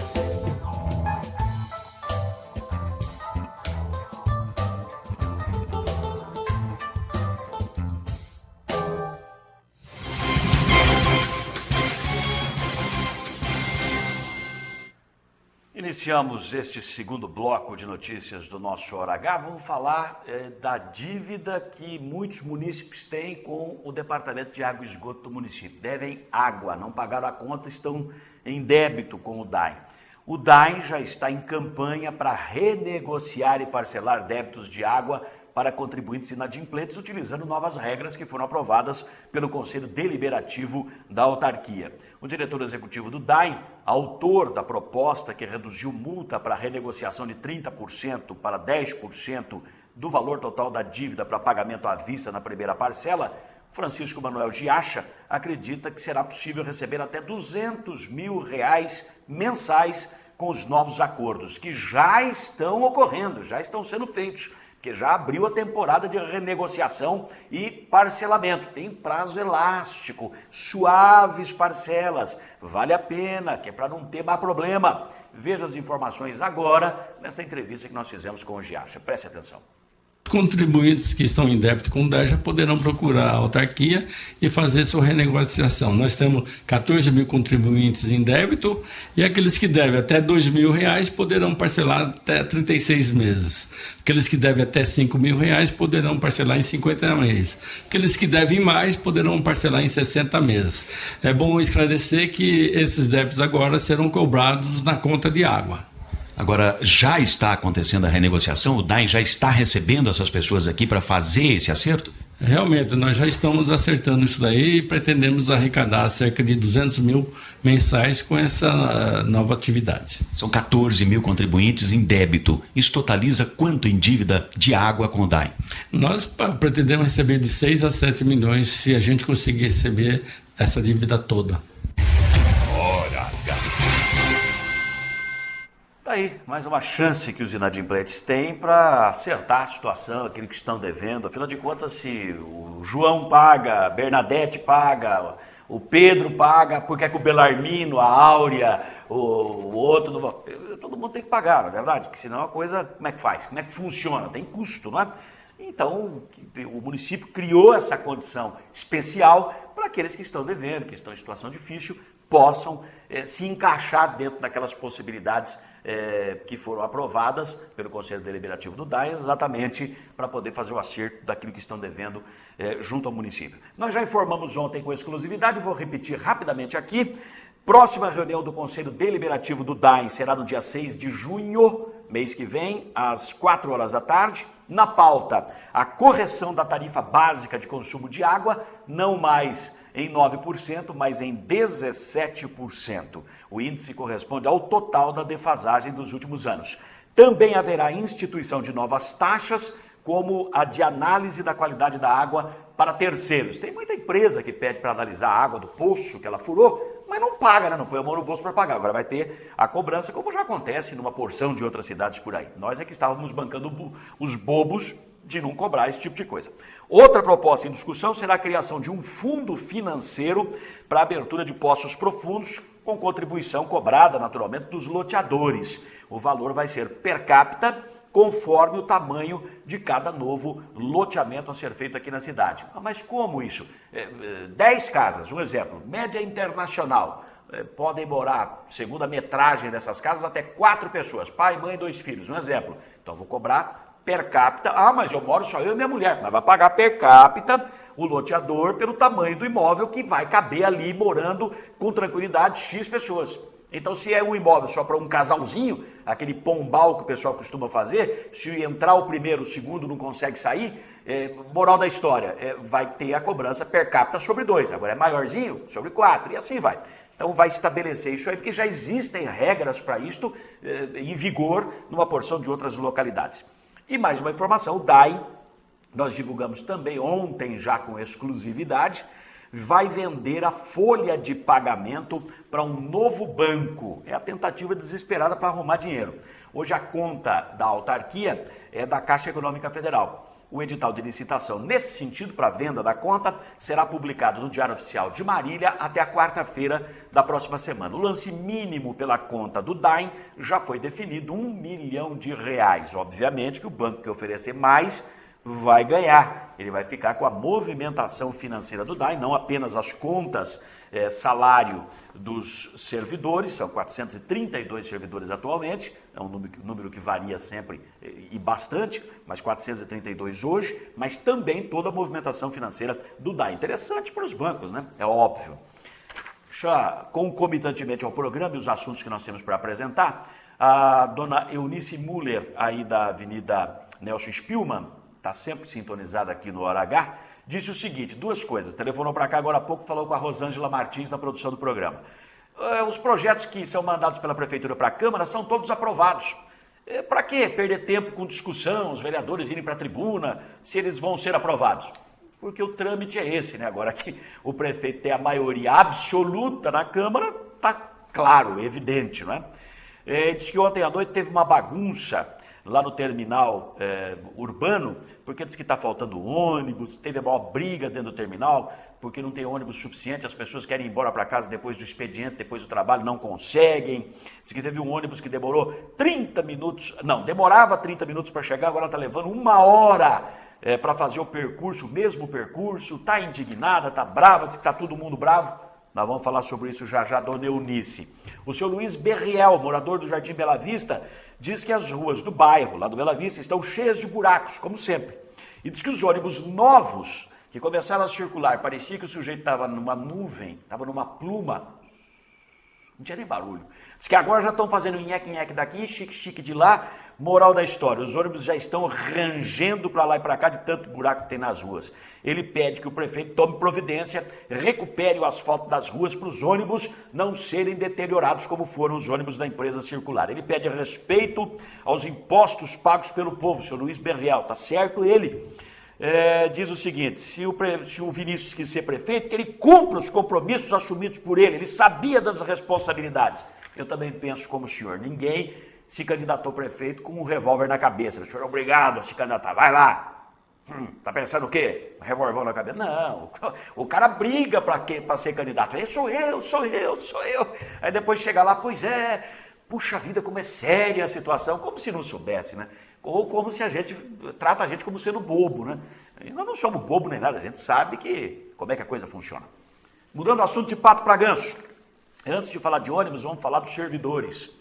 Speaker 1: Iniciamos este segundo bloco de notícias do nosso Hora H. Vamos falar da dívida que muitos munícipes têm com o Departamento de Água e Esgoto do município. Devem água, não pagaram a conta, estão em débito com o DAEM. O DAEM já está em campanha para renegociar e parcelar débitos de água para contribuintes inadimplentes, utilizando novas regras que foram aprovadas pelo Conselho Deliberativo da Autarquia. O diretor executivo do DAEM, autor da proposta que reduziu multa para renegociação de 30% para 10% do valor total da dívida para pagamento à vista na primeira parcela, Francisco Manuel Giacha, acredita que será possível receber até R$200 mil mensais com os novos acordos, que já estão ocorrendo, já estão sendo feitos, que já abriu a temporada de renegociação e parcelamento. Tem prazo elástico, suaves parcelas, vale a pena, que é para não ter mais problema. Veja as informações agora nessa entrevista que nós fizemos com o Giacha. Preste atenção.
Speaker 7: Contribuintes que estão em débito com o DAEM já poderão procurar a autarquia e fazer sua renegociação. Nós temos 14 mil contribuintes em débito e aqueles que devem até R$2 mil poderão parcelar até 36 meses. Aqueles que devem até R$5 mil poderão parcelar em 50 meses. Aqueles que devem mais poderão parcelar em 60 meses. É bom esclarecer que esses débitos agora serão cobrados na conta de água.
Speaker 3: Agora, já está acontecendo a renegociação? O DAEM já está recebendo essas pessoas aqui para fazer esse acerto?
Speaker 7: Realmente, nós já estamos acertando isso daí e pretendemos arrecadar cerca de 200 mil mensais com essa nova atividade.
Speaker 3: São 14 mil contribuintes em débito. Isso totaliza quanto em dívida de água com o DAEM?
Speaker 7: Nós pretendemos receber de 6 a 7 milhões se a gente conseguir receber essa dívida toda.
Speaker 1: Tá aí, mais uma chance que os inadimplentes têm para acertar a situação, aquele que estão devendo. Afinal de contas, se o João paga, a Bernadette paga, o Pedro paga, por que é que o Belarmino, a Áurea, o outro, todo mundo tem que pagar, não é verdade? Porque senão a coisa, como é que faz? Como é que funciona? Tem custo, não é? Então, o município criou essa condição especial para aqueles que estão devendo, que estão em situação difícil, possam se encaixar dentro daquelas possibilidades que foram aprovadas pelo Conselho Deliberativo do DAEM, exatamente para poder fazer o acerto daquilo que estão devendo junto ao município. Nós já informamos ontem com exclusividade, vou repetir rapidamente aqui. Próxima reunião do Conselho Deliberativo do DAEM será no dia 6 de junho, mês que vem, às 4 horas da tarde. Na pauta, a correção da tarifa básica de consumo de água, não mais em 9%, mas em 17%. O índice corresponde ao total da defasagem dos últimos anos. Também haverá instituição de novas taxas, como a de análise da qualidade da água para terceiros. Tem muita empresa que pede para analisar a água do poço que ela furou, mas não paga, né? Não põe a mão no bolso para pagar. Agora vai ter a cobrança, como já acontece numa porção de outras cidades por aí. Nós é que estávamos bancando os bobos de não cobrar esse tipo de coisa. Outra proposta em discussão será a criação de um fundo financeiro para a abertura de poços profundos, com contribuição cobrada, naturalmente, dos loteadores. O valor vai ser per capita, conforme o tamanho de cada novo loteamento a ser feito aqui na cidade. Mas como isso? 10 casas, um exemplo, média internacional. Podem morar, segundo a metragem dessas casas, até 4 pessoas, pai, mãe, 2 filhos, um exemplo. Então vou cobrar per capita, mas eu moro só eu e minha mulher, mas vai pagar per capita o loteador pelo tamanho do imóvel que vai caber ali morando com tranquilidade X pessoas. Então, se é um imóvel só para um casalzinho, aquele pombal que o pessoal costuma fazer, se entrar o primeiro, o segundo não consegue sair, moral da história, vai ter a cobrança per capita sobre 2. Agora é maiorzinho, sobre 4, e assim vai. Então vai estabelecer isso aí, porque já existem regras para isto em vigor numa porção de outras localidades. E mais uma informação, o DAI, nós divulgamos também ontem já com exclusividade, vai vender a folha de pagamento para um novo banco. É a tentativa desesperada para arrumar dinheiro. Hoje a conta da autarquia é da Caixa Econômica Federal. O edital de licitação, nesse sentido, para a venda da conta, será publicado no Diário Oficial de Marília até a quarta-feira da próxima semana. O lance mínimo pela conta do DAIM já foi definido, R$1 milhão. Obviamente que o banco que oferecer mais vai ganhar. Ele vai ficar com a movimentação financeira do DAIM, não apenas as contas, salário dos servidores, são 432 servidores atualmente, é um número que varia sempre e bastante, mas 432 hoje, mas também toda a movimentação financeira do DAIM. Interessante para os bancos, né? É óbvio. Concomitantemente ao programa e os assuntos que nós temos para apresentar, a dona Eunice Muller, aí da Avenida Nelson Spielmann, está sempre sintonizada aqui no Hora H, disse o seguinte, 2 coisas, telefonou para cá agora há pouco, falou com a Rosângela Martins na produção do programa. Os projetos que são mandados pela Prefeitura para a Câmara são todos aprovados. Para que perder tempo com discussão, os vereadores irem para a tribuna, se eles vão ser aprovados? Porque o trâmite é esse, né? Agora que o prefeito tem a maioria absoluta na Câmara, está claro, evidente, não é? Diz que ontem à noite teve uma bagunça lá no terminal urbano, porque diz que está faltando ônibus, teve a maior briga dentro do terminal, porque não tem ônibus suficiente, as pessoas querem ir embora para casa depois do expediente, depois do trabalho, não conseguem. Diz que teve um ônibus que demorou 30 minutos, não, demorava 30 minutos para chegar, agora está levando 1 hora para fazer o mesmo percurso, está indignada, está brava, diz que está todo mundo bravo. Nós vamos falar sobre isso já já, dona Eunice. O seu Luiz Berriel, morador do Jardim Bela Vista, diz que as ruas do bairro, lá do Bela Vista, estão cheias de buracos, como sempre. E diz que os ônibus novos, que começaram a circular, parecia que o sujeito estava numa nuvem, estava numa pluma, não tinha nem barulho. Diz que agora já estão fazendo nheque-nheque daqui, chique-chique de lá. Moral da história, os ônibus já estão rangendo para lá e para cá de tanto buraco que tem nas ruas. Ele pede que o prefeito tome providência, recupere o asfalto das ruas para os ônibus não serem deteriorados como foram os ônibus da empresa circular. Ele pede respeito aos impostos pagos pelo povo, seu Luiz Berriel, tá certo ele? Diz o seguinte, se o Vinícius quis ser prefeito, que ele cumpra os compromissos assumidos por ele sabia das responsabilidades. Eu também penso como o senhor, ninguém se candidatou prefeito com um revólver na cabeça. O senhor é obrigado a se candidatar, vai lá. Tá pensando o quê? Um revólver na cabeça? Não, o cara briga para ser candidato. Sou eu. Aí depois chega lá, pois é, puxa vida, como é séria a situação, como se não soubesse, né? Ou como se trata a gente como sendo bobo, né? E nós não somos bobo nem nada, a gente sabe como é que a coisa funciona. Mudando o assunto de pato para ganso. Antes de falar de ônibus, vamos falar dos servidores.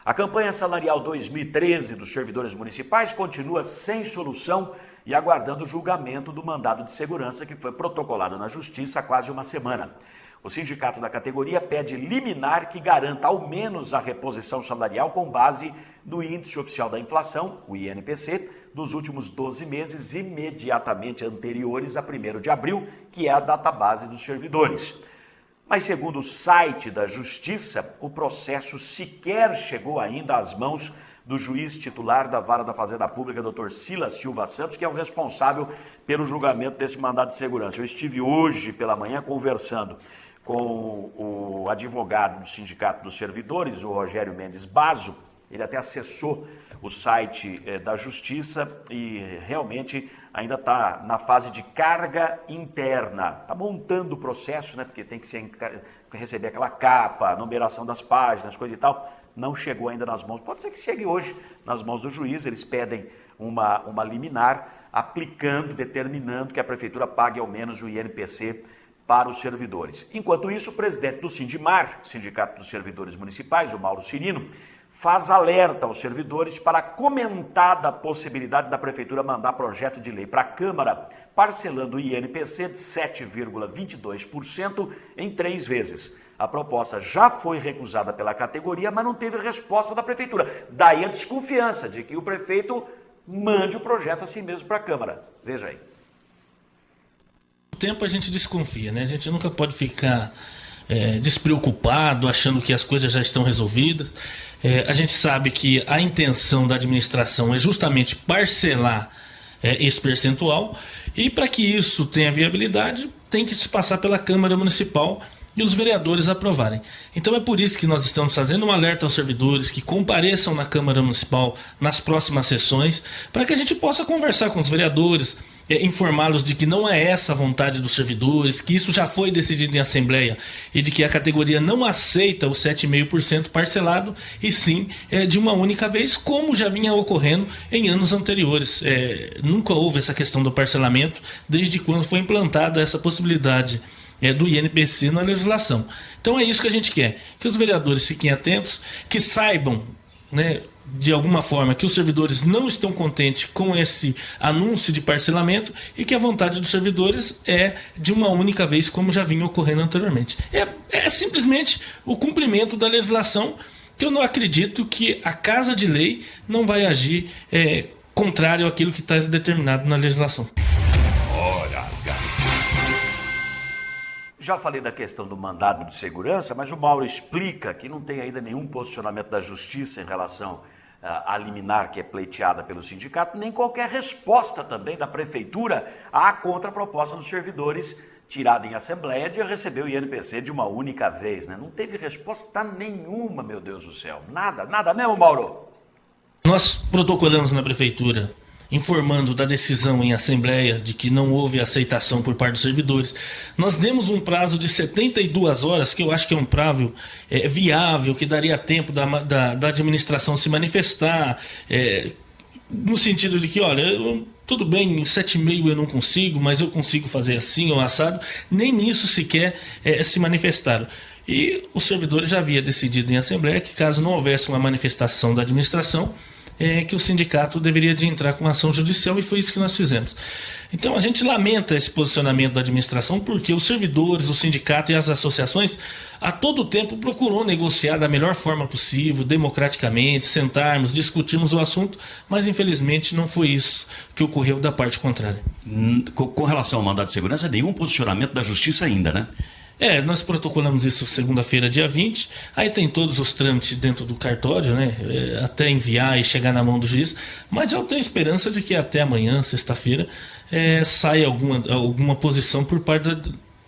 Speaker 1: A campanha salarial 2013 dos servidores municipais continua sem solução e aguardando o julgamento do mandado de segurança que foi protocolado na Justiça há quase uma semana. O sindicato da categoria pede liminar que garanta ao menos a reposição salarial com base no índice oficial da inflação, o INPC, dos últimos 12 meses imediatamente anteriores a 1º de abril, que é a database dos servidores. Mas, segundo o site da Justiça, o processo sequer chegou ainda às mãos do juiz titular da Vara da Fazenda Pública, Dr. Silas Silva Santos, que é o responsável pelo julgamento desse mandado de segurança. Eu estive hoje pela manhã conversando com o advogado do Sindicato dos Servidores, o Rogério Mendes Basso. Ele até acessou o site da Justiça e realmente ainda está na fase de carga interna. Está montando o processo, né? Porque tem que receber aquela capa, numeração das páginas, coisa e tal. Não chegou ainda nas mãos. Pode ser que chegue hoje nas mãos do juiz. Eles pedem uma liminar determinando que a Prefeitura pague ao menos o INPC para os servidores. Enquanto isso, o presidente do Sindimar, Sindicato dos Servidores Municipais, o Mauro Cirino, faz alerta aos servidores para a comentada possibilidade da Prefeitura mandar projeto de lei para a Câmara, parcelando o INPC de 7,22% em 3 vezes. A proposta já foi recusada pela categoria, mas não teve resposta da prefeitura. Daí a desconfiança de que o prefeito mande o projeto assim mesmo para a Câmara. Veja aí.
Speaker 8: O tempo a gente desconfia, né? A gente nunca pode ficar despreocupado, achando que as coisas já estão resolvidas. A gente sabe que a intenção da administração é justamente parcelar esse percentual, e para que isso tenha viabilidade, tem que se passar pela Câmara Municipal e os vereadores aprovarem. Então é por isso que nós estamos fazendo um alerta aos servidores que compareçam na Câmara Municipal nas próximas sessões, para que a gente possa conversar com os vereadores, informá-los de que não é essa a vontade dos servidores, que isso já foi decidido em Assembleia e de que a categoria não aceita o 7,5% parcelado, e sim de uma única vez, como já vinha ocorrendo em anos anteriores. Nunca houve essa questão do parcelamento desde quando foi implantada essa possibilidade do INPC na legislação. Então é isso que a gente quer, que os vereadores fiquem atentos, que saibam, né, de alguma forma, que os servidores não estão contentes com esse anúncio de parcelamento e que a vontade dos servidores é de uma única vez, como já vinha ocorrendo anteriormente. É simplesmente o cumprimento da legislação, que eu não acredito que a Casa de Lei não vai agir contrário àquilo que está determinado na legislação.
Speaker 1: Já falei da questão do mandado de segurança, mas o Mauro explica que não tem ainda nenhum posicionamento da Justiça em relação à liminar que é pleiteada pelo sindicato, nem qualquer resposta também da Prefeitura à contraproposta dos servidores tirada em Assembleia de receber o INPC de uma única vez, né? Não teve resposta nenhuma, meu Deus do céu. Nada mesmo, Mauro?
Speaker 8: Nós protocolamos na Prefeitura informando da decisão em Assembleia de que não houve aceitação por parte dos servidores. Nós demos um prazo de 72 horas, que eu acho que é um prazo viável, que daria tempo da administração se manifestar, no sentido de que, olha, tudo bem, em 7,5 eu não consigo, mas eu consigo fazer assim ou assado. Nem nisso sequer se manifestaram. E os servidores já haviam decidido em Assembleia que, caso não houvesse uma manifestação da administração, que o sindicato deveria de entrar com ação judicial, e foi isso que nós fizemos. Então a gente lamenta esse posicionamento da administração, porque os servidores, o sindicato e as associações a todo tempo procurou negociar da melhor forma possível, democraticamente, sentarmos, discutirmos o assunto, mas infelizmente não foi isso que ocorreu da parte contrária.
Speaker 3: Com relação ao mandado de segurança, nenhum posicionamento da Justiça ainda, né?
Speaker 8: Nós protocolamos isso segunda-feira, dia 20, aí tem todos os trâmites dentro do cartório, né, até enviar e chegar na mão do juiz, mas eu tenho esperança de que até amanhã, sexta-feira, saia alguma posição por parte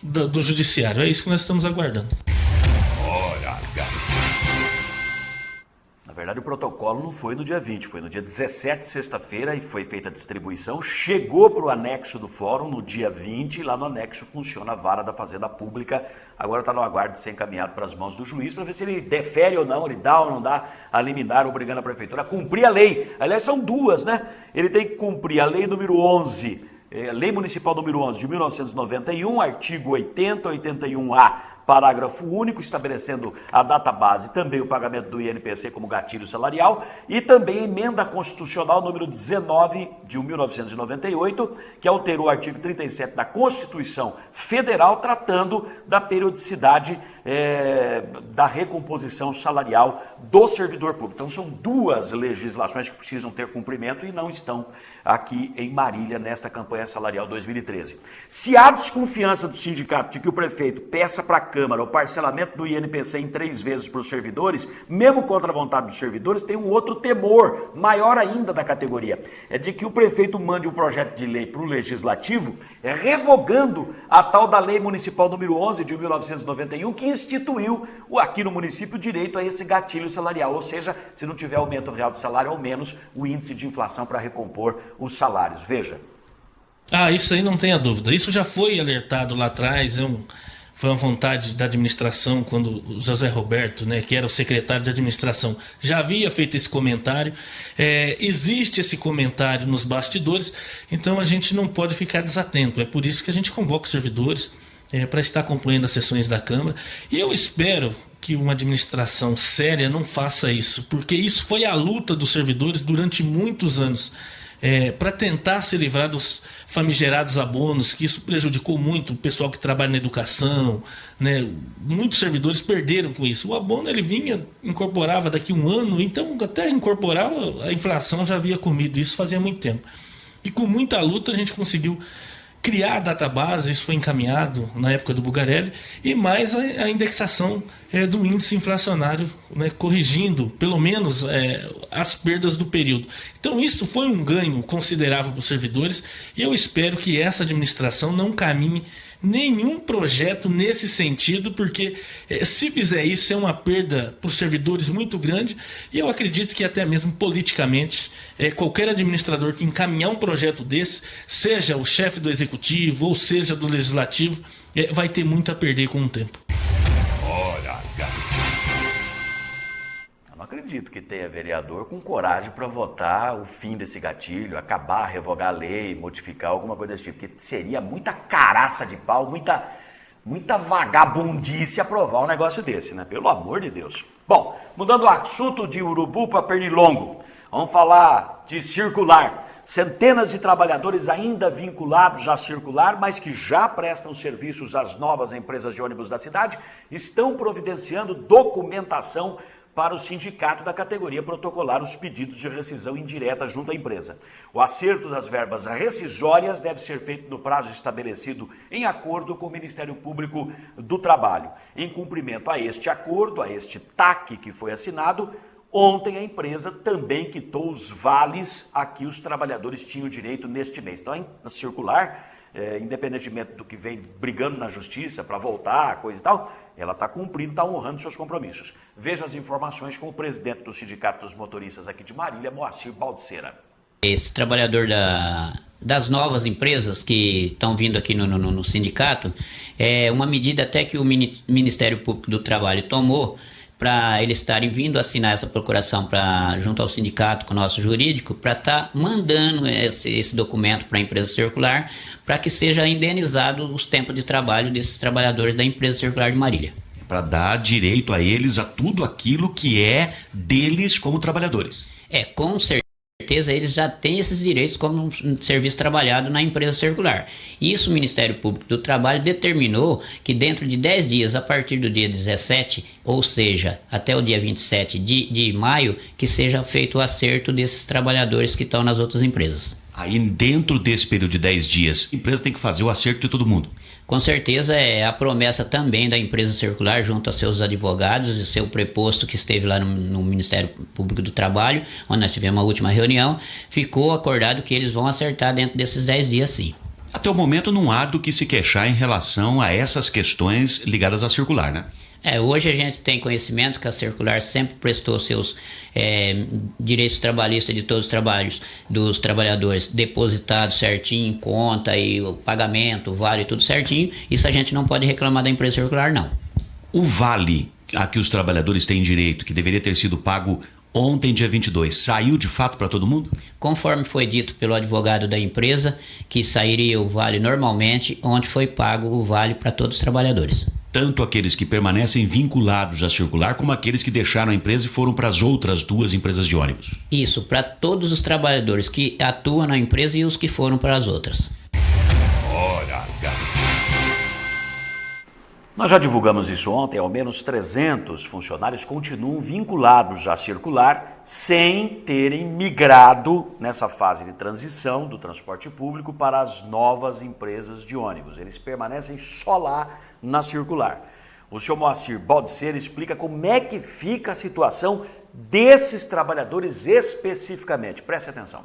Speaker 8: do judiciário. É isso que nós estamos aguardando.
Speaker 1: Na verdade, o protocolo não foi no dia 20, foi no dia 17, sexta-feira, e foi feita a distribuição, chegou para o anexo do fórum no dia 20, e lá no anexo funciona a vara da Fazenda Pública. Agora está no aguardo de ser encaminhado para as mãos do juiz, para ver se ele defere ou não, ele dá ou não dá a liminar, obrigando a Prefeitura a cumprir a lei. Aliás, são duas, né? Ele tem que cumprir a lei número 11, Lei Municipal número 11 de 1991, artigo 80, 81A, parágrafo único, estabelecendo a data base e também o pagamento do INPC como gatilho salarial, e também a emenda constitucional número 19 de 1998, que alterou o artigo 37 da Constituição Federal, tratando da periodicidade da recomposição salarial do servidor público. Então são duas legislações que precisam ter cumprimento e não estão aqui em Marília nesta campanha salarial 2013. Se há desconfiança do sindicato de que o prefeito peça para a Câmara o parcelamento do INPC em 3 vezes para os servidores, mesmo contra a vontade dos servidores, tem um outro temor, maior ainda da categoria, é de que o prefeito mande um projeto de lei para o Legislativo, revogando a tal da Lei Municipal número 11 de 1991, que instituiu aqui no município o direito a esse gatilho salarial, ou seja, se não tiver aumento real de salário, ao menos o índice de inflação para recompor os salários. Veja.
Speaker 8: Isso aí não tenha dúvida. Isso já foi alertado lá atrás, foi uma vontade da administração, quando o José Roberto, né, que era o secretário de administração, já havia feito esse comentário. Existe esse comentário nos bastidores, então a gente não pode ficar desatento. É por isso que a gente convoca os servidores para estar acompanhando as sessões da Câmara, e eu espero que uma administração séria não faça isso, porque isso foi a luta dos servidores durante muitos anos. para tentar se livrar dos famigerados abonos, que isso prejudicou muito o pessoal que trabalha na educação, né? Muitos servidores perderam com isso. O abono ele incorporava daqui a um ano, então até incorporar a inflação já havia comido isso fazia muito tempo. E com muita luta a gente conseguiu criar a database, isso foi encaminhado na época do Bugarelli, e mais a indexação do índice inflacionário, né, corrigindo pelo menos as perdas do período. Então isso foi um ganho considerável para os servidores, e eu espero que essa administração não caminhe nenhum projeto nesse sentido, porque se fizer isso é uma perda para os servidores muito grande, e eu acredito que até mesmo politicamente qualquer administrador que encaminhar um projeto desse, seja o chefe do executivo ou seja do legislativo, vai ter muito a perder com o tempo.
Speaker 2: Hora H.
Speaker 1: Eu não acredito que tenha vereador com coragem para votar o fim desse gatilho, acabar, revogar a lei, modificar alguma coisa desse tipo, porque seria muita caraça de pau, muita vagabundice aprovar um negócio desse, né? Pelo amor de Deus. Bom, mudando o assunto de Urubu para Pernilongo, vamos falar de circular. Centenas de trabalhadores ainda vinculados à circular, mas que já prestam serviços às novas empresas de ônibus da cidade, estão providenciando documentação para o sindicato da categoria protocolar os pedidos de rescisão indireta junto à empresa. O acerto das verbas rescisórias deve ser feito no prazo estabelecido em acordo com o Ministério Público do Trabalho. Em cumprimento a este acordo, a este TAC que foi assinado, ontem a empresa também quitou os vales a que os trabalhadores tinham direito neste mês. Então, a circular, independentemente do que vem brigando na justiça para voltar, coisa e tal, ela está cumprindo, está honrando seus compromissos. Veja as informações com o presidente do Sindicato dos Motoristas aqui de Marília, Moacir Baldiceira.
Speaker 9: Esse trabalhador das novas empresas que estão vindo aqui no sindicato, é uma medida até que o Ministério Público do Trabalho tomou para eles estarem vindo assinar essa procuração junto ao sindicato com o nosso jurídico, para estar mandando esse documento para a empresa circular, para que seja indenizado os tempos de trabalho desses trabalhadores da empresa circular de Marília.
Speaker 1: Para dar direito a eles a tudo aquilo que é deles como trabalhadores.
Speaker 9: Com certeza eles já têm esses direitos como um serviço trabalhado na empresa circular. Isso o Ministério Público do Trabalho determinou que dentro de 10 dias, a partir do dia 17, ou seja, até o dia 27 de maio, que seja feito o acerto desses trabalhadores que estão nas outras empresas.
Speaker 1: Aí dentro desse período de 10 dias, a empresa tem que fazer o acerto de todo mundo.
Speaker 9: Com certeza é a promessa também da empresa circular junto a seus advogados e seu preposto que esteve lá no Ministério Público do Trabalho, onde nós tivemos a última reunião, ficou acordado que eles vão acertar dentro desses 10 dias sim.
Speaker 1: Até o momento não há do que se queixar em relação a essas questões ligadas à circular, né?
Speaker 9: Hoje a gente tem conhecimento que a circular sempre prestou seus direitos trabalhistas de todos os trabalhos dos trabalhadores depositados certinho em conta e o pagamento, o vale, tudo certinho. Isso a gente não pode reclamar da empresa circular, não.
Speaker 1: O vale a que os trabalhadores têm direito, que deveria ter sido pago ontem, dia 22, saiu de fato para todo mundo?
Speaker 9: Conforme foi dito pelo advogado da empresa, que sairia o vale normalmente, onde foi pago o vale para todos os trabalhadores.
Speaker 1: Tanto aqueles que permanecem vinculados à circular, como aqueles que deixaram a empresa e foram para as outras duas empresas de ônibus.
Speaker 9: Isso, para todos os trabalhadores que atuam na empresa e os que foram para as outras.
Speaker 2: Hora H.
Speaker 1: Nós já divulgamos isso ontem, ao menos 300 funcionários continuam vinculados à circular sem terem migrado nessa fase de transição do transporte público para as novas empresas de ônibus. Eles permanecem só lá na circular. O senhor Moacir Baldiceira explica como é que fica a situação desses trabalhadores especificamente. Preste atenção.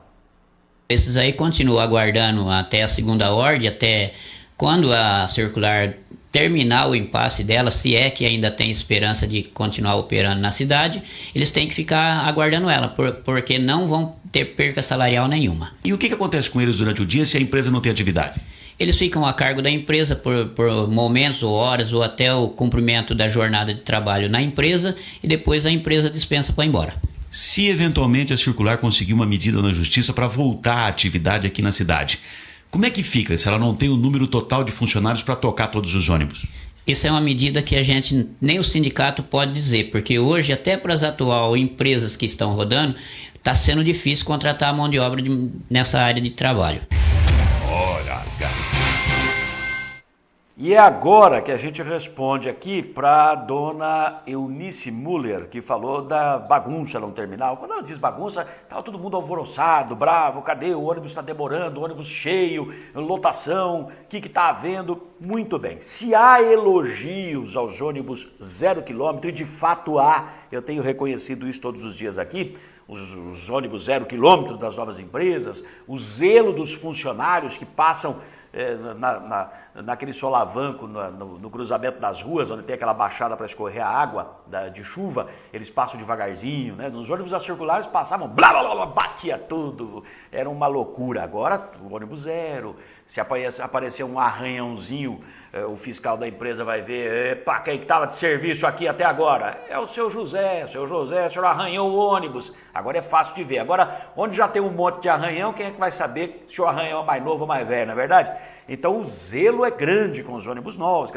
Speaker 9: Esses aí continuam aguardando até a segunda ordem, até quando a circular terminar o impasse dela, se é que ainda tem esperança de continuar operando na cidade, eles têm que ficar aguardando ela, porque não vão ter perca salarial nenhuma.
Speaker 1: E o que acontece com eles durante o dia se a empresa não tem atividade?
Speaker 9: Eles ficam a cargo da empresa por momentos ou horas ou até o cumprimento da jornada de trabalho na empresa e depois a empresa dispensa para ir embora.
Speaker 1: Se eventualmente a circular conseguir uma medida na justiça para voltar à atividade aqui na cidade, como é que fica se ela não tem o número total de funcionários para tocar todos os ônibus?
Speaker 9: Isso é uma medida que a gente, nem o sindicato pode dizer, porque hoje até para as atuais empresas que estão rodando, está sendo difícil contratar mão de obra nessa área de trabalho.
Speaker 2: Hora H.
Speaker 1: E é agora que a gente responde aqui para a dona Eunice Müller, que falou da bagunça no terminal. Quando ela diz bagunça, estava todo mundo alvoroçado, bravo, cadê? O ônibus está demorando, o ônibus cheio, lotação, o que está havendo? Muito bem, se há elogios aos ônibus 0 km, e de fato há, eu tenho reconhecido isso todos os dias aqui, os ônibus 0 km das novas empresas, o zelo dos funcionários que passam naquele solavanco no cruzamento das ruas, onde tem aquela baixada para escorrer a água de chuva, eles passam devagarzinho, né? Nos ônibus circulares passavam, blá, blá, blá, batia tudo, era uma loucura. Agora o ônibus 0, se aparecer um arranhãozinho, o fiscal da empresa vai ver, epa, quem estava de serviço aqui até agora? É o seu José, o senhor arranhou o ônibus. Agora é fácil de ver. Agora, onde já tem um monte de arranhão, quem é que vai saber se o arranhão é mais novo ou mais velho, não é verdade? Então o zelo é grande com os ônibus novos.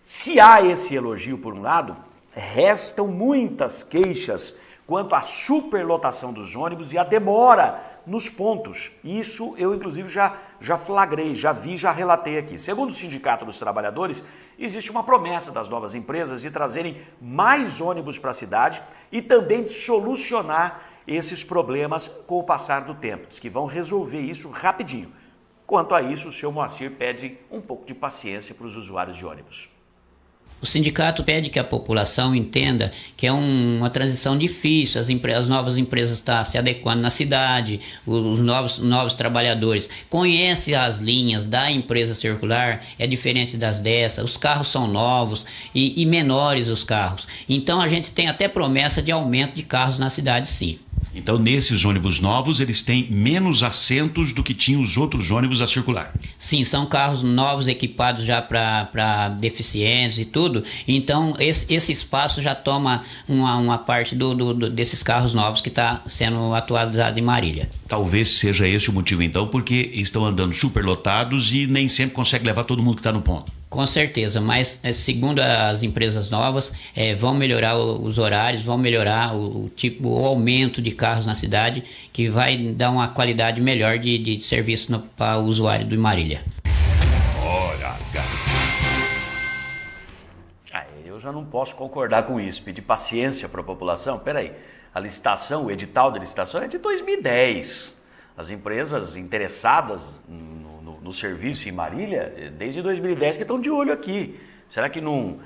Speaker 1: Se há esse elogio por um lado, restam muitas queixas quanto à superlotação dos ônibus e a demora nos pontos. Isso eu, inclusive, já flagrei, já vi, já relatei aqui. Segundo o Sindicato dos Trabalhadores, existe uma promessa das novas empresas de trazerem mais ônibus para a cidade e também de solucionar esses problemas com o passar do tempo. Diz que vão resolver isso rapidinho. Quanto a isso, o senhor Moacir pede um pouco de paciência para os usuários de ônibus.
Speaker 9: O sindicato pede que a população entenda que é uma transição difícil, as novas empresas estão se adequando na cidade, os novos trabalhadores conhecem as linhas da empresa circular, é diferente das dessa, os carros são novos e menores os carros. Então a gente tem até promessa de aumento de carros na cidade, sim.
Speaker 3: Então, nesses ônibus novos, eles têm menos assentos do que tinham os outros ônibus a circular?
Speaker 9: Sim, são carros novos equipados já para deficientes e tudo. Então, esse espaço já toma uma parte desses carros novos que está sendo atualizado em Marília.
Speaker 3: Talvez seja esse o motivo, então, porque estão andando superlotados e nem sempre consegue levar todo mundo que está no ponto.
Speaker 9: Com certeza, mas segundo as empresas novas, vão melhorar os horários, vão melhorar o aumento de carros na cidade, que vai dar uma qualidade melhor de serviço para o usuário do Marília.
Speaker 2: Hora H.
Speaker 1: Eu já não posso concordar com isso, pedir paciência para a população. Peraí, a licitação, o edital de licitação é de 2010. As empresas interessadas no serviço em Marília, desde 2010 que estão de olho aqui. Será que não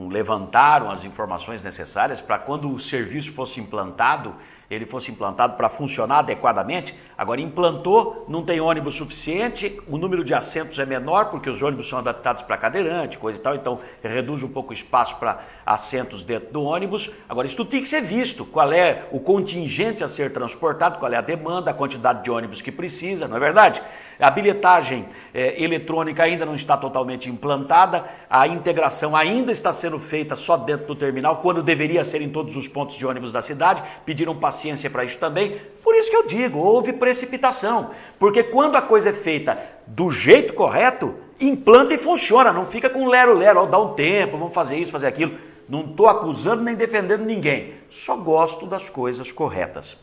Speaker 1: levantaram as informações necessárias para quando o serviço fosse implantado, ele fosse implantado para funcionar adequadamente? Agora implantou, não tem ônibus suficiente, o número de assentos é menor porque os ônibus são adaptados para cadeirante, coisa e tal, então reduz um pouco o espaço para assentos dentro do ônibus. Agora isso tudo tem que ser visto, qual é o contingente a ser transportado, qual é a demanda, a quantidade de ônibus que precisa, não é verdade? A bilhetagem eletrônica ainda não está totalmente implantada, a integração ainda está sendo feita só dentro do terminal, quando deveria ser em todos os pontos de ônibus da cidade. Pediram paciência para isso também. Por isso que eu digo, houve precipitação, porque quando a coisa é feita do jeito correto, implanta e funciona, não fica com lero-lero, dá um tempo, vamos fazer isso, fazer aquilo. Não estou acusando nem defendendo ninguém, só gosto das coisas corretas.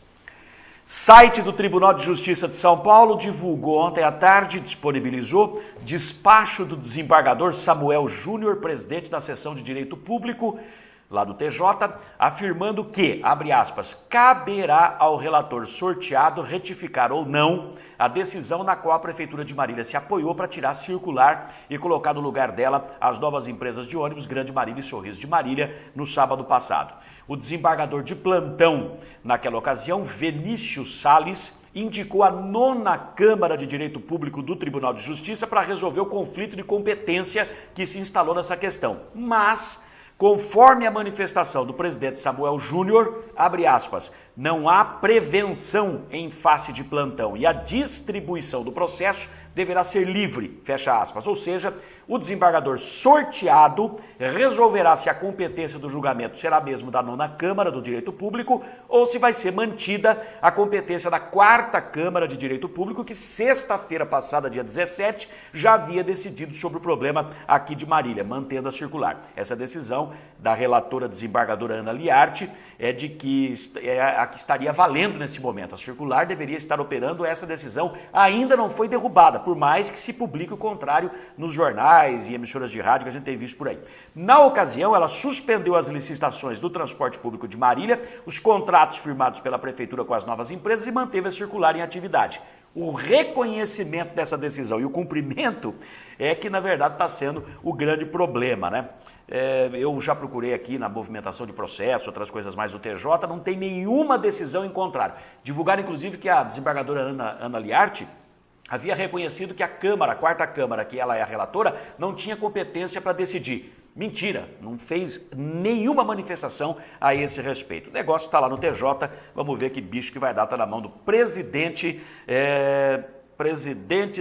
Speaker 1: Site do Tribunal de Justiça de São Paulo divulgou ontem à tarde, disponibilizou despacho do desembargador Samuel Júnior, presidente da Seção de Direito Público, lá do TJ, afirmando que, abre aspas, caberá ao relator sorteado retificar ou não a decisão na qual a Prefeitura de Marília se apoiou para tirar a circular e colocar no lugar dela as novas empresas de ônibus Grande Marília e Sorriso de Marília no sábado passado. O desembargador de plantão, naquela ocasião, Vinícius Salles, indicou a 9ª Câmara de Direito Público do Tribunal de Justiça para resolver o conflito de competência que se instalou nessa questão. Mas, conforme a manifestação do presidente Samuel Júnior, abre aspas, não há prevenção em face de plantão e a distribuição do processo deverá ser livre, fecha aspas. Ou seja, o desembargador sorteado resolverá se a competência do julgamento será mesmo da 9ª Câmara do Direito Público ou se vai ser mantida a competência da 4ª Câmara de Direito Público, que sexta-feira passada, dia 17, já havia decidido sobre o problema aqui de Marília, mantendo a circular. Essa decisão da relatora desembargadora Ana Liarte é de que a que estaria valendo nesse momento. A circular deveria estar operando, essa decisão ainda não foi derrubada, por mais que se publique o contrário nos jornais e emissoras de rádio que a gente tem visto por aí. Na ocasião, ela suspendeu as licitações do transporte público de Marília, os contratos firmados pela prefeitura com as novas empresas e manteve a circular em atividade. O reconhecimento dessa decisão e o cumprimento é que, na verdade, está sendo o grande problema, né? Eu já procurei aqui na movimentação de processo, outras coisas mais do TJ, não tem nenhuma decisão em contrário. Divulgaram, inclusive, que a desembargadora Ana Liarte havia reconhecido que a Câmara, a quarta Câmara, que ela é a relatora, não tinha competência para decidir. Mentira, não fez nenhuma manifestação a esse respeito. O negócio está lá no TJ, vamos ver que bicho que vai dar, está na mão do presidente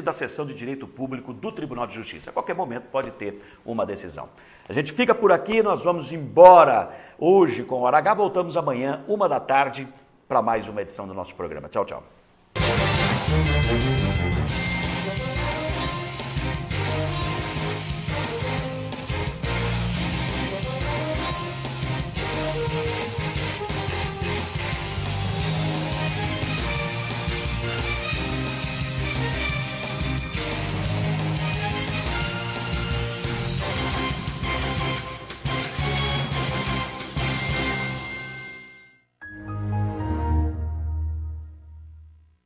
Speaker 1: da Seção de Direito Público do Tribunal de Justiça. A qualquer momento pode ter uma decisão. A gente fica por aqui, nós vamos embora hoje com o Hora H, voltamos amanhã, 13h, para mais uma edição do nosso programa. Tchau, tchau.